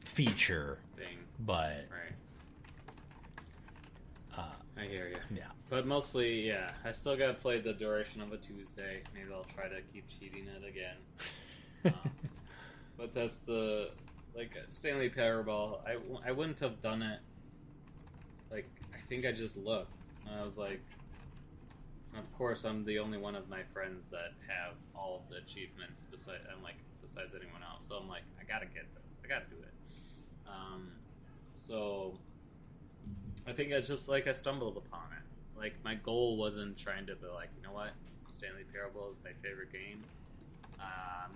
feature thing, but right. I hear you. Yeah, but mostly, I still gotta play the duration of a Tuesday. Maybe I'll try to keep cheating it again. But that's the Stanley Parable. I wouldn't have done it. I think I just looked, and I was like, of course, I'm the only one of my friends that have all of the achievements besides anyone else. So I'm like, I gotta get this. I gotta do it. So I think I just I stumbled upon it. My goal wasn't trying to be you know what, Stanley Parable is my favorite game. I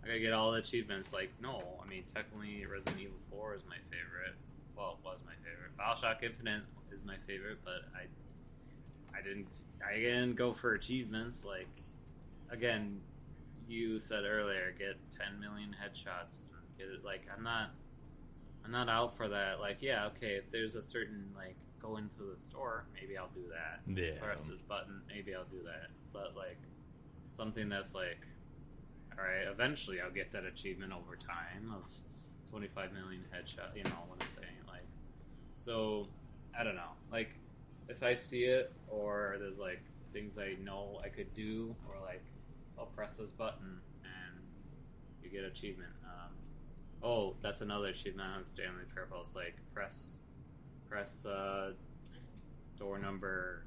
gotta get all the achievements. No, I mean technically Resident Evil 4 is my favorite. Well, it was my favorite. BioShock Infinite is my favorite, but I didn't go for achievements. Again, you said earlier, get 10 million headshots. Get it. I'm not out for that. Okay, if there's a certain go into the store, maybe I'll do that. Yeah. Press this button, maybe I'll do that. But something that's all right, eventually I'll get that achievement over time of 25 million headshots. You know what I'm saying? So I don't know. If I see it, or there's things I know I could do, or I'll press this button and you get achievement. That's another achievement on Stanley Parable. It's press door number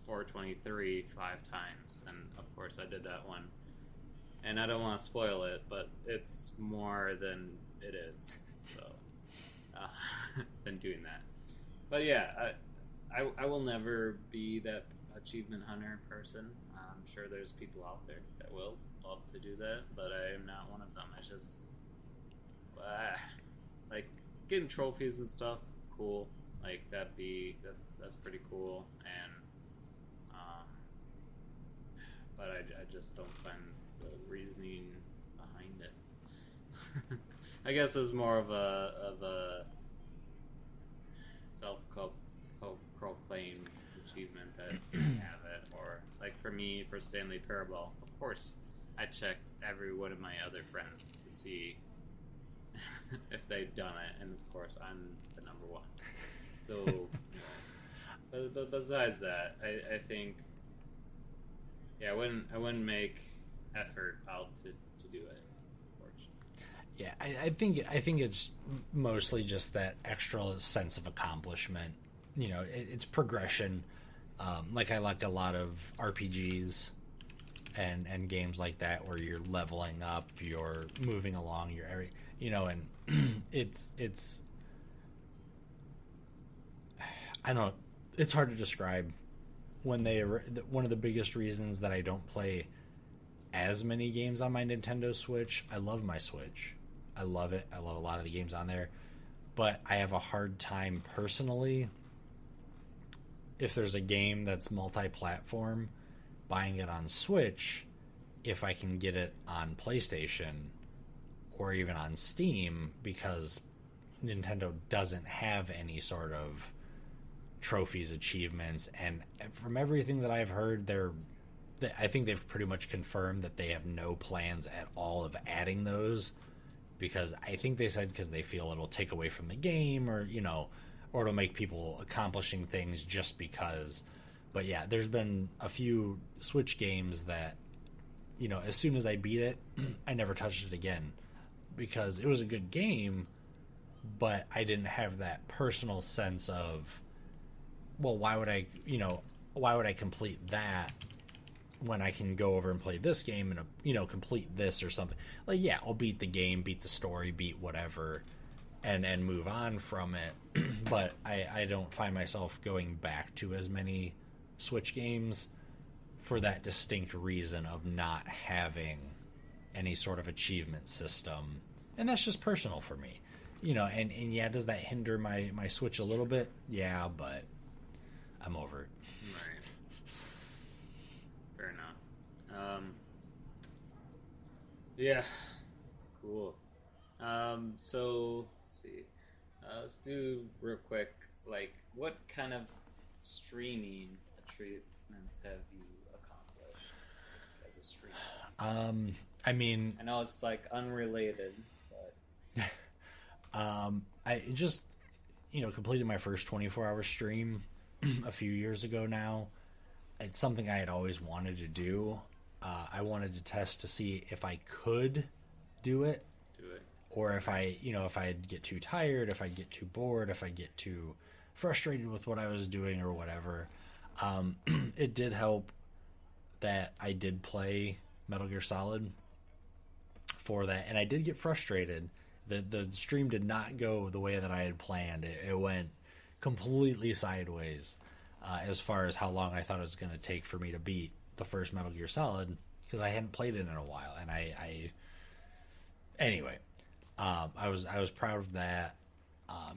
423 5 times, and of course I did that one. And I don't want to spoil it, but it's more than it is. So than doing that. But yeah, I will never be that achievement hunter person. I'm sure there's people out there that will love to do that, but I am not one of them. I just getting trophies and stuff, cool. That's pretty cool, and but I just don't find the reasoning behind it. I guess it's more of a self-proclaimed achievement that you have it, or for me, for Stanley Parable, of course, I checked every one of my other friends to see if they've done it, and of course, I'm the number one. So, but besides that, I think, I wouldn't make effort out to do it. Yeah, I think it's mostly just that extra sense of accomplishment. It's progression. I like a lot of RPGs and games like that where you're leveling up, you're moving along, and it's I don't know. it's hard to describe. One of the biggest reasons that I don't play as many games on my Nintendo Switch, I love my Switch. I love it. I love a lot of the games on there. But I have a hard time personally, if there's a game that's multi-platform, buying it on Switch if I can get it on PlayStation or even on Steam, because Nintendo doesn't have any sort of trophies, achievements, and from everything that I've heard, I think they've pretty much confirmed that they have no plans at all of adding those, because I think they said because they feel it'll take away from the game, or or it'll make people accomplishing things just because. But yeah, there's been a few Switch games that, as soon as I beat it, I never touched it again, because it was a good game, but I didn't have that personal sense of, well, why would I complete that when I can go over and play this game and complete this or something. Like, yeah, I'll beat the game, beat the story, beat whatever, and move on from it. But I don't find myself going back to as many Switch games for that distinct reason of not having any sort of achievement system. And that's just personal for me. And yeah, does that hinder my Switch a little bit? Yeah, but I'm over it. Right. Fair enough. Yeah. Cool. So, let's see. Let's do real quick, like, what kind of streaming achievements have you accomplished as a streamer? I mean, I know it's, like, unrelated, but... I just, completed my first 24-hour stream a few years ago now. It's something I had always wanted to do. I wanted to test to see if I could do it. Or if if I'd get too tired, if I'd get too bored, if I'd get too frustrated with what I was doing or whatever. It did help that I did play Metal Gear Solid for that, and I did get frustrated. The stream did not go the way that I had planned. It went completely sideways as far as how long I thought it was going to take for me to beat the first Metal Gear Solid, because I hadn't played it in a while. And anyway, I was proud of that.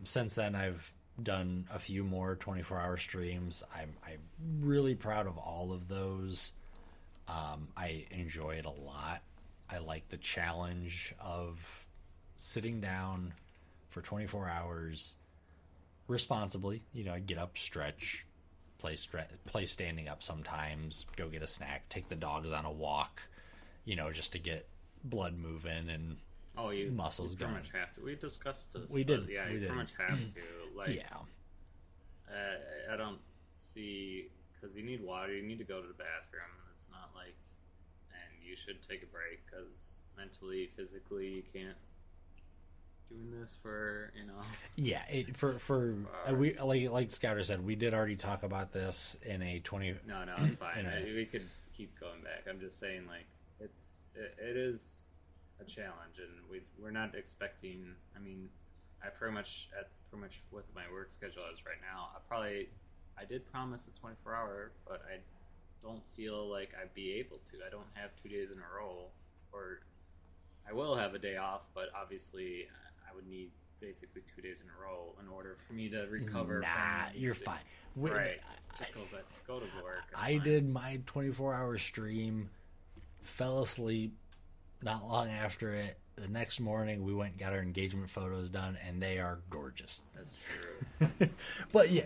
Since then, I've done a few more 24-hour streams. I'm really proud of all of those. I enjoy it a lot. I like the challenge of sitting down for 24 hours responsibly. I'd get up, stretch, play standing up sometimes, go get a snack, take the dogs on a walk, just to get blood moving and muscles going. Pretty much have to. We discussed this. We did. Yeah, you pretty much have to. Like, yeah. I don't see, because you need water, you need to go to the bathroom. It's not like, and you should take a break, because mentally, physically, you can't doing this for, Yeah, we like Scouter said, we did already talk about this in a 20. No, it's fine. We could keep going back. I'm just saying, like, it is a challenge, and we're not expecting. I mean, I pretty much with my work schedule as right now, I did promise a 24-hour, but I don't feel like I'd be able to. I don't have 2 days in a row, or I will have a day off, but obviously I would need basically 2 days in a row in order for me to recover. Nah, you're fine. Right. Just go to work. I did my 24-hour stream, fell asleep not long after it. The next morning, we went and got our engagement photos done, and they are gorgeous. That's true. But yeah,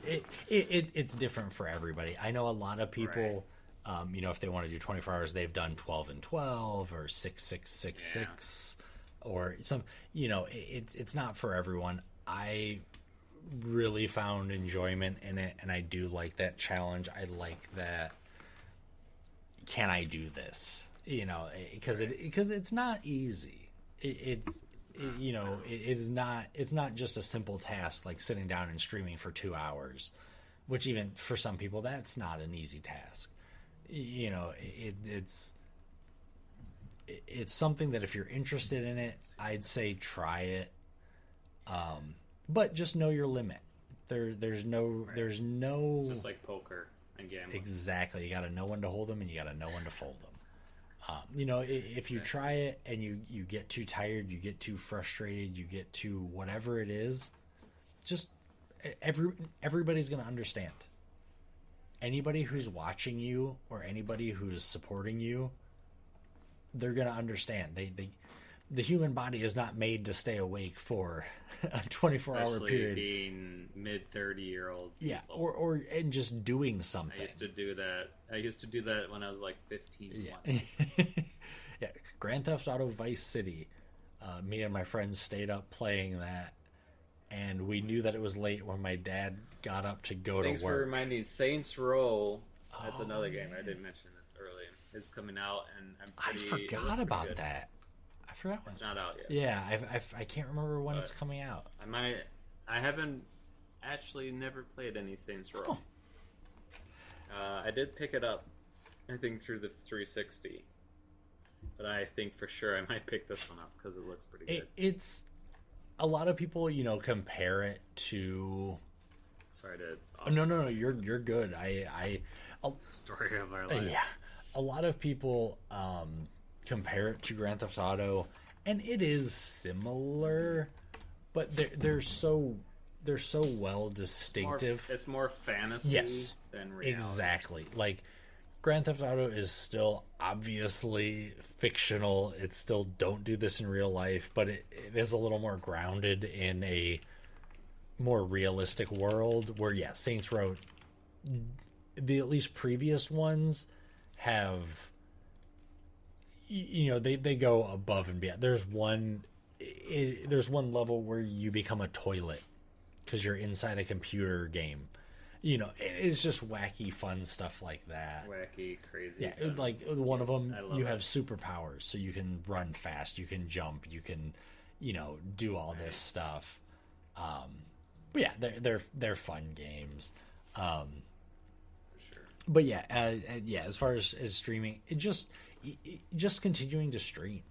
it's different for everybody. I know a lot of people, right. If they want to do 24 hours, they've done 12 and 12 or 6, 6, 6, 6. Or some, it's not for everyone. I really found enjoyment in it, and I do like that challenge. I like that. Can I do this? Because it's not easy. It's not just a simple task like sitting down and streaming for 2 hours, which even for some people that's not an easy task. It's something that if you're interested in it, I'd say try it. But just know your limit. There's no It's just like poker and gambling. Exactly. You got to know when to hold them and you got to know when to fold them. If you try it and you get too tired, you get too frustrated, you get too whatever it is, just everybody's going to understand. Anybody who's watching you or anybody who's supporting you, they're going to understand. The human body is not made to stay awake for a 24-hour period. Being mid-30-year-old yeah, and just doing something. I used to do that when I was like 15. Yeah. Yeah. Grand Theft Auto Vice City. Me and my friends stayed up playing that, and we knew that it was late when my dad got up to go Thanks to work. for reminding. Saints Row. That's another game. I didn't mention this earlier. It's coming out, and I forgot about that. I forgot when. It's not out yet. Yeah, I can't remember when it's coming out. I haven't actually never played any Saints Row. Oh. I did pick it up, I think, through the 360. But I think for sure I might pick this one up because it looks pretty good. It's a lot of people, compare it to. Sorry to. No, you're good. Story of our life. Yeah, a lot of people compare it to Grand Theft Auto, and it is similar, but they're so well distinctive. It's more fantasy than reality. Exactly. Like Grand Theft Auto is still obviously fictional. It's still don't do this in real life, but it is a little more grounded in a more realistic world where Saints Row, the at least previous ones have, they go above and beyond. There's one level where you become a toilet because you're inside a computer game. It's just wacky, fun stuff like that. Wacky, crazy. Yeah, fun. like one of them, you have it. superpowers, so you can run fast, you can jump, you can, do all this stuff. But yeah, they're fun games. For sure. But as far as streaming, it just continuing to stream.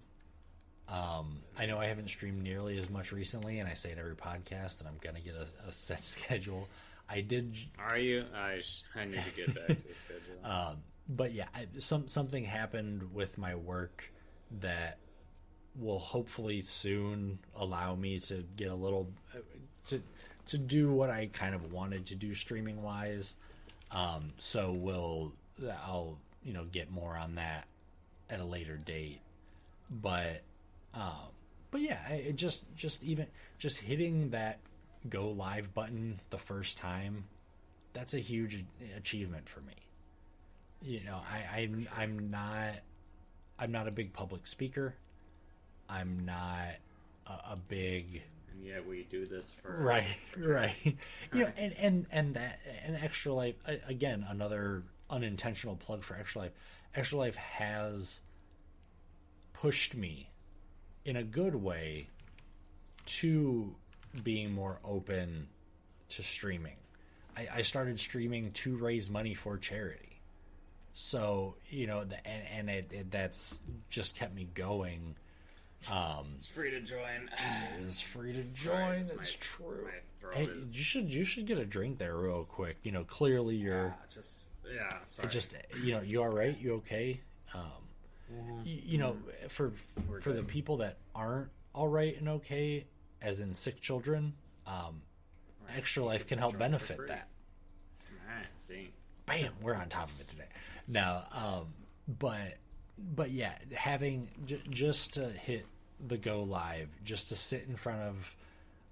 I know I haven't streamed nearly as much recently, and I say it every podcast that I'm gonna get a set schedule. I did. Are you? I need to get back to the schedule. But yeah, something happened with my work that will hopefully soon allow me to get a little to do what I kind of wanted to do streaming wise. So I'll get more on that at a later date. But yeah, it just hitting that go live button the first time, that's a huge achievement for me. I'm not a big public speaker. I'm not a big. And yet we do this for right. And Extra Life, again, another unintentional plug for Extra Life. Extra Life has pushed me in a good way to being more open to streaming. I started streaming to raise money for charity. So, that's just kept me going. It's free to join. It is free to join. It's true. Hey, you should get a drink there real quick. Clearly you're. Sorry. You all right? You okay? For the people that aren't all right and okay, as in sick children, Extra Life can help benefit that. Bam, we're on top of it today. Now, but yeah, having just to hit the go live, just to sit in front of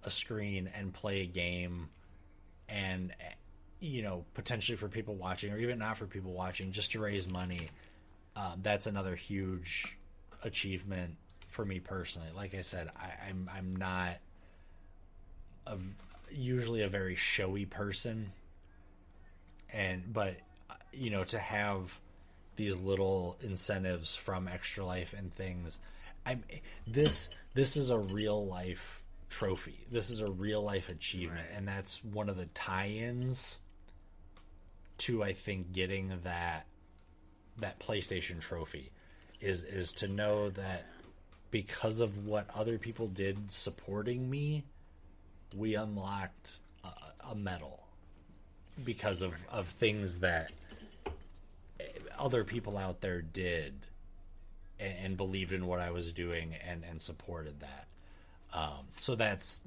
a screen and play a game, and potentially for people watching, or even not for people watching, just to raise money, that's another huge achievement for me personally. Like I said, I'm not usually a very showy person, but to have these little incentives from Extra Life and things, this is a real life trophy. This is a real life achievement, right. And that's one of the tie-ins to, I think, getting that PlayStation trophy is to know that because of what other people did supporting me, we unlocked a medal because of things that other people out there did and believed in what I was doing and supported that. So that's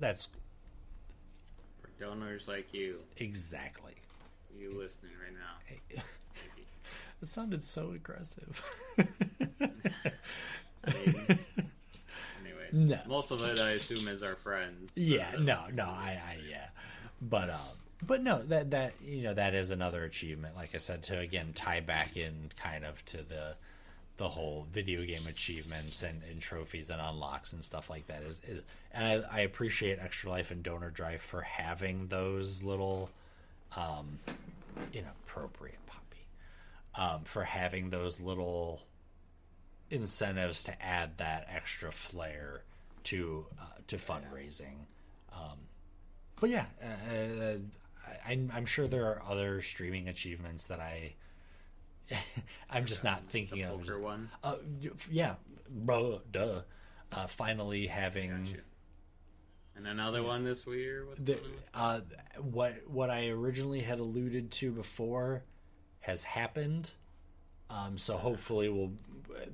for donors like you. Exactly. You listening right now. It sounded so aggressive. Anyway, no. Most of it I assume is our friends. Yeah, yeah. But no, that you know, that is another achievement, like I said, to again tie back in kind of to the whole video game achievements and trophies and unlocks and stuff like that is and I appreciate Extra Life and Donor Drive for having those little inappropriate puppy for having those little incentives to add that extra flair to fundraising. But yeah, I'm sure there are other streaming achievements that I'm just not thinking the of. Poker one. Yeah, bro, duh. Finally having. Gotcha. And another one this year. What I originally had alluded to before has happened. So hopefully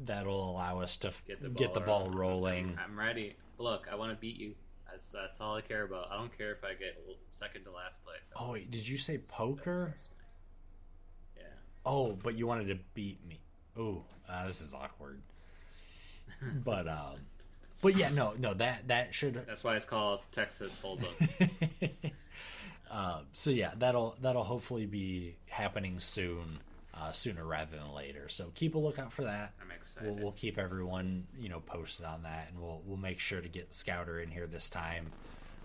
that'll allow us to get the ball rolling. I'm ready. Look, I want to beat you. That's all I care about. I don't care if I get second to last place. Oh wait, did you say poker? Yeah. Oh, but you wanted to beat me. Ooh, this is awkward. But yeah, no, that should. That's why it's called Texas Hold'em. So yeah, that'll hopefully be happening soon, sooner rather than later. So keep a lookout for that. I'm excited. We'll keep everyone posted on that, and we'll make sure to get Scouter in here this time.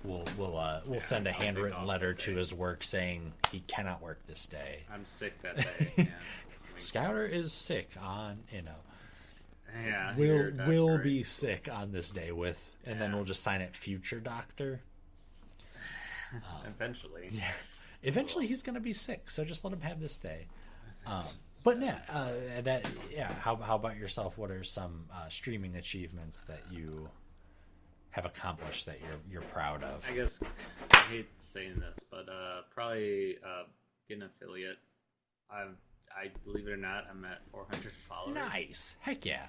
We'll send a handwritten letter to his work saying he cannot work this day. I'm sick that day. Yeah. Scouter is sick on Yeah, will be sick on this day and then we'll just sign it future doctor. Eventually. Yeah. Eventually he's going to be sick, so just let him have this day. But how about yourself? What are some streaming achievements that you have accomplished that you're proud of? I guess I hate saying this, but probably get an affiliate. I believe it or not, I'm at 400 followers. Nice, heck yeah!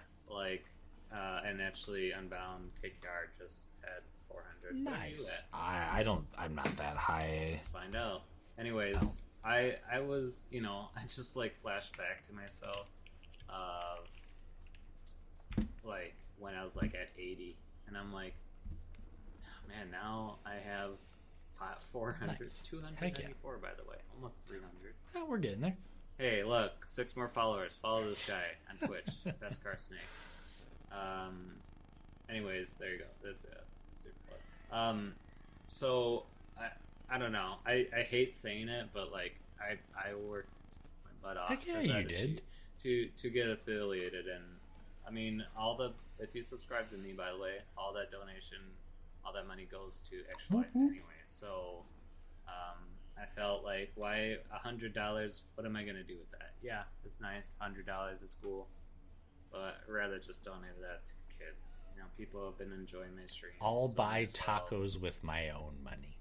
And actually, Unbound KKR just had 400. Nice. I'm not that high. Let's find out. Anyways, I was, I just flashed back to myself of when I was at 80, and I'm like, oh, man, now I have 400, nice. 294 by the way, almost 300. Oh, we're getting there. Hey, look, 6 more followers. Follow this guy on Twitch, Beskar Snake. Anyways, there you go. That's it. So I don't know. I hate saying it, but I worked my butt off. Heck yeah, you did. To get affiliated, and I mean if you subscribe to me, by the way, all that donation, all that money goes to Extra Life anyway. So I felt like, why $100? What am I gonna do with that? Yeah, it's nice. $100 is cool, but I'd rather just donate that to kids. People have been enjoying my streams. I'll buy tacos with my own money.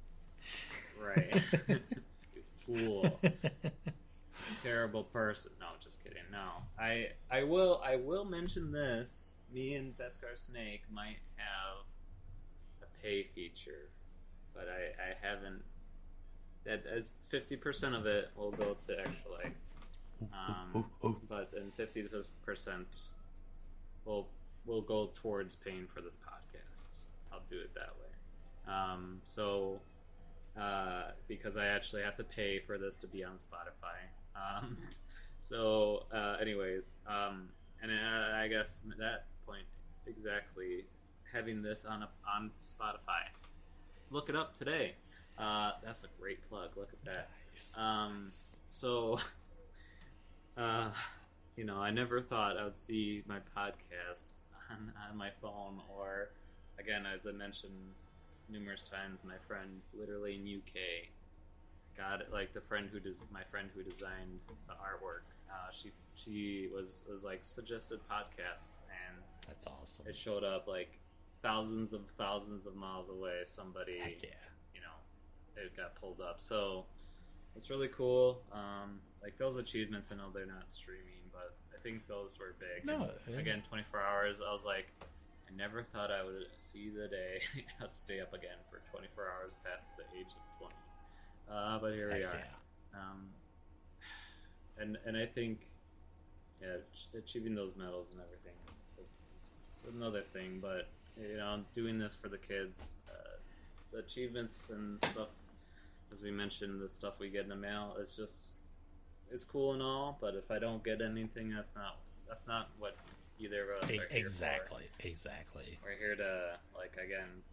Right. You fool. Terrible person. No, just kidding. No, I will mention this. Me and Beskar Snake might have a pay feature, but I haven't. That as 50% of it will go to Extra Life, but then 50% will go towards paying for this podcast. I'll do it that way. Because I actually have to pay for this to be on Spotify. Anyways, and I guess at that point exactly, having this on Spotify. Look it up today. That's a great plug. Look at that. Nice. I never thought I would see my podcast on my phone, or again, as I mentioned numerous times, my friend literally in UK got it. My friend who designed the artwork. She was suggested podcasts, and that's awesome. It showed up thousands of miles away. Somebody, heck yeah. it got pulled up. So it's really cool. Like those achievements, I know they're not streaming, but I think those were big. No, and again, 24 hours. I was like, I never thought I would see the day I'd stay up again for 24 hours past the age of 20. But here we are. Yeah. And I think, yeah, achieving those medals and everything is another thing. But I'm doing this for the kids. The achievements and stuff, as we mentioned, the stuff we get in the mail is just cool and all. But if I don't get anything, that's not what either of us are here for. Exactly. We're here to, like, again,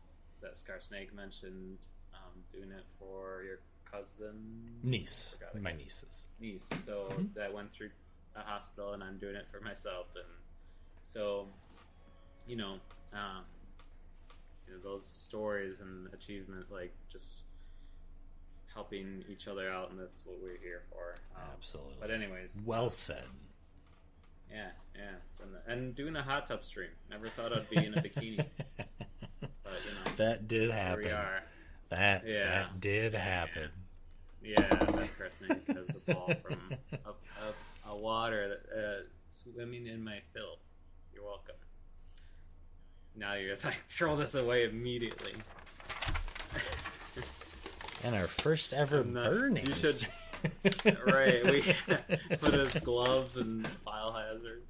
that Beskar Snake mentioned, doing it for your niece. My niece. So that went through a hospital, and I'm doing it for myself, and so those stories and achievement, like just helping each other out, and that's what we're here for. Absolutely. But anyways, well said. Yeah. So, and doing a hot tub stream. Never thought I'd be in a bikini. But that did happen. Here we are. That did happen. Yeah, Beskar Snake has a ball from a water swimming in my filth. You're welcome. Now you're like, throw this away immediately. And our first ever burning. You should. Right, we put his gloves and biohazard.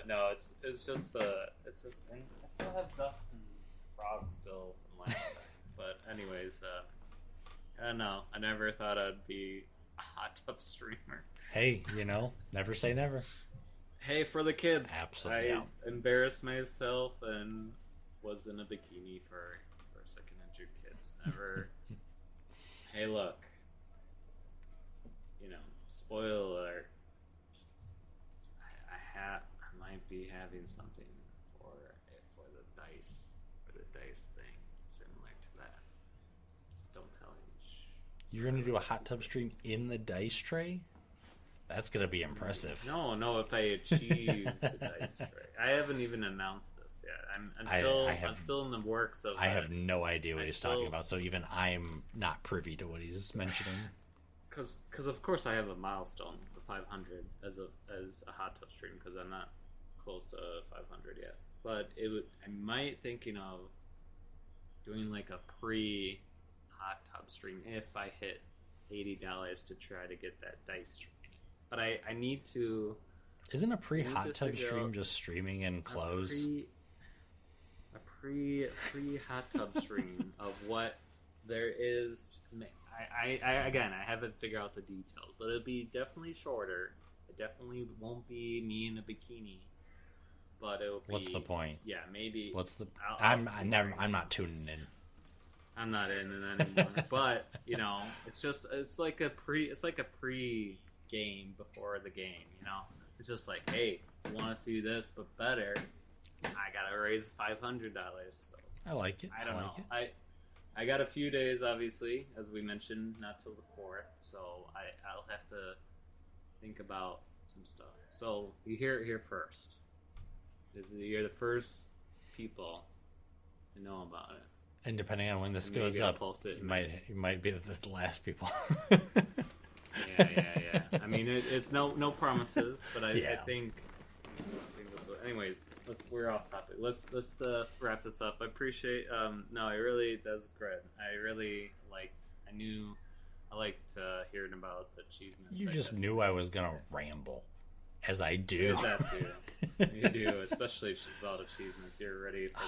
No, it's just. And I still have ducks and frogs still from last time. But anyways, I don't know. I never thought I'd be a hot tub streamer. Hey, never say never. Hey, for the kids. Absolutely. I embarrassed myself and was in a bikini for sick and injured kids. Never. Hey, look. Spoiler alert. I might be having something for the dice thing similar to that. Just don't tell him. You're gonna do a hot tub stream in the dice tray? That's gonna be impressive. No. If I achieve the dice tray, I haven't even announced this yet. I'm still in the works of. I have no idea what he's talking about. So even I'm not privy to what he's mentioning. Because of course I have a milestone, the 500 as a hot tub stream, because I'm not close to 500 yet. But I might thinking of doing like a pre hot tub stream if I hit $80 to try to get that dice stream. But I need to. Isn't a pre hot tub stream just streaming in clothes? A pre hot tub stream of what there is. I haven't figured out the details, but it'll be definitely shorter. It definitely won't be me in a bikini, but it'll be. What's the point? Yeah, maybe. What's the? I'm not tuning in. I'm not in it anymore. But it's like a pre game before the game. It's just like, hey, you want to see this but better? I gotta raise $500. So I like it. I don't know. I got a few days, obviously, as we mentioned, not till the 4th, so I'll have to think about some stuff. So you hear it here first. You're the first people to know about it. And depending on when this goes up, you might be the last people. Yeah. I mean, it's no promises, but I think this will. Anyways, we're off topic. Let's wrap this up. I appreciate. That's great. I liked hearing about the achievements. You just knew I was gonna ramble, as I do. That too. You do, especially about achievements. You're ready for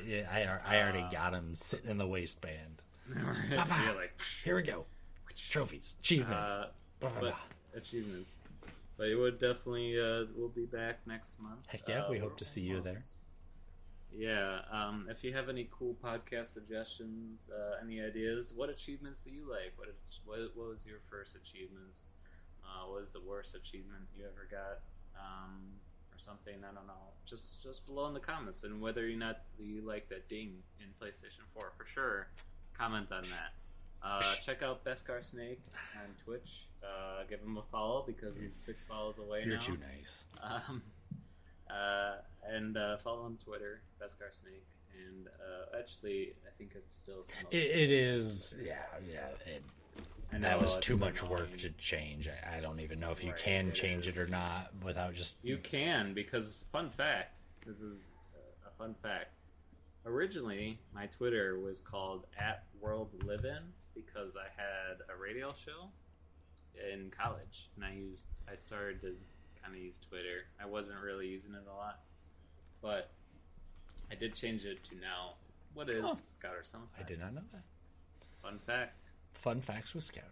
this. I already got him sitting in the waistband. You're like, here we go. Trophies, achievements, achievements. But it would definitely. We'll be back next month. Heck yeah, we hope to see you there. Yeah. If you have any cool podcast suggestions, any ideas, what achievements do you like? What was your first achievements? What was the worst achievement you ever got? Or something, I don't know. Just below in the comments, and whether or not you like that ding in PlayStation 4, for sure, comment on that. Check out Beskar Snake on Twitch. Give him a follow because he's 6 follows away now. You're too nice. And follow on Twitter, Beskar Snake, And actually, I think it's still smoking. It is, yeah. That was too much annoying. work to change. I don't even know if you Right, can change it or not without just... You can, because, fun fact, this is a fun fact. Originally, my Twitter was called @WorldLivin because I had a radio show in college, and I started to kind of use Twitter. I wasn't really using it a lot, but I did change it to now. What is Scouter Sound? I did not know that. Fun fact. Fun facts with Scouter.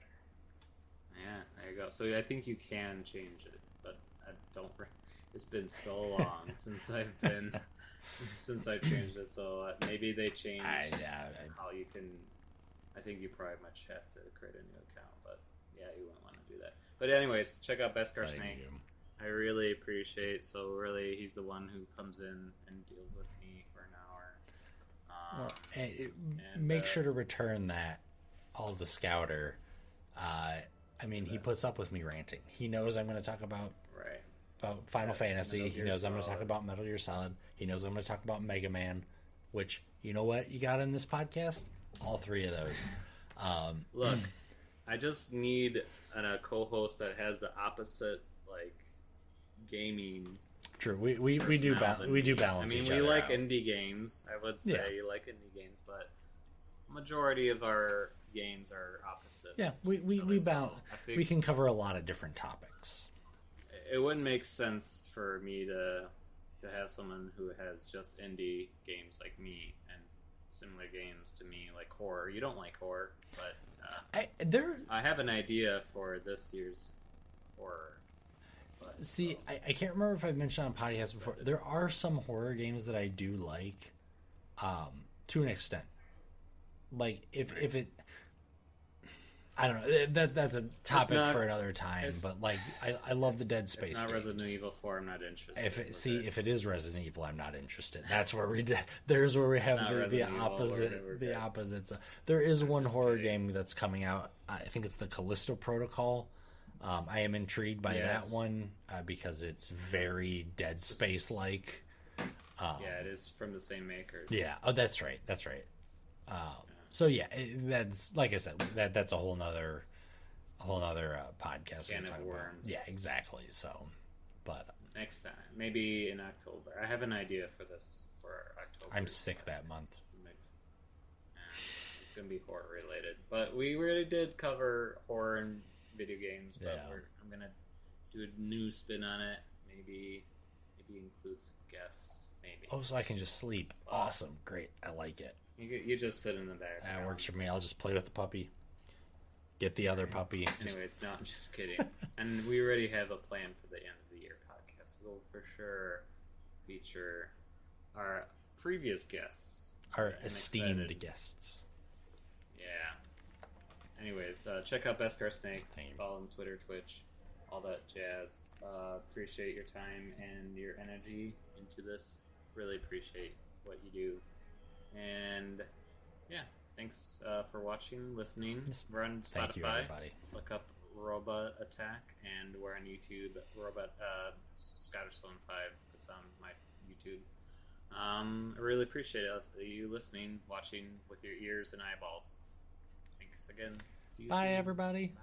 Yeah, there you go. So I think you can change it, but I don't. It's been so long since I've changed it. So maybe they changed how you can. I think you probably much have to create a new account, but yeah, you wouldn't want to do that. But anyways, check out Beskar Snake. I really appreciate. So really, he's the one who comes in and deals with me for an hour. Make sure to return that. All the Scouter. I mean, he puts up with me ranting. He knows I'm going to talk about Final Fantasy. He knows I'm going to talk about Metal Gear Solid. He knows I'm going to talk about Mega Man. Which, you know what you got in this podcast? All three of those. Look, I just need a co-host that has the opposite gaming. True, we do balance. I mean, we like indie games. I would say you like indie games, but majority of our games are opposites. Yeah, we balance. We can cover a lot of different topics. It wouldn't make sense for me to have someone who has just indie games like me and similar games to me like horror. You don't like horror, but I have an idea for this year's horror. But, I can't remember if I've mentioned on podcasts before. There are some horror games that I do like, to an extent. Like if it, I don't know. That's a topic for another time. But like, I love the Dead Space. It's not games. Resident Evil 4. I'm not interested. If it is Resident Evil, I'm not interested. That's where there's where we have the opposite. The opposites. There is one horror game that's coming out. I think it's the Callisto Protocol. I am intrigued by that one because it's very Dead Space like. It is from the same makers. Yeah. Oh, that's right. That's right. So yeah, that's like I said. That's a whole nother podcast. Can of worms. Yeah, exactly. So, but next time, maybe in October. I have an idea for October. I'm sick that month. It's gonna be horror related, but we really did cover horror and video games. But I'm gonna do a new spin on it. Maybe include some guests. Maybe. Oh, so I can just sleep. Awesome, great. I like it. You just sit in the back. That works for me. I'll just play with the puppy. Get the other puppy. Anyways, no, I'm just kidding. And we already have a plan for the end of the year podcast. We'll for sure feature our previous guests. Our esteemed guests. Yeah. Anyways, check out Beskar Snake. Follow him Twitter, Twitch, all that jazz. Appreciate your time and your energy into this. Really appreciate what you do. And yeah, thanks for watching, listening. We're on Spotify. Thank you, everybody. Look up Robot Attack, and we're on YouTube. Robot Scotterstone 5 is on my YouTube. I really appreciate you listening, watching with your ears and eyeballs. Thanks again. See you soon. Bye, everybody. Bye.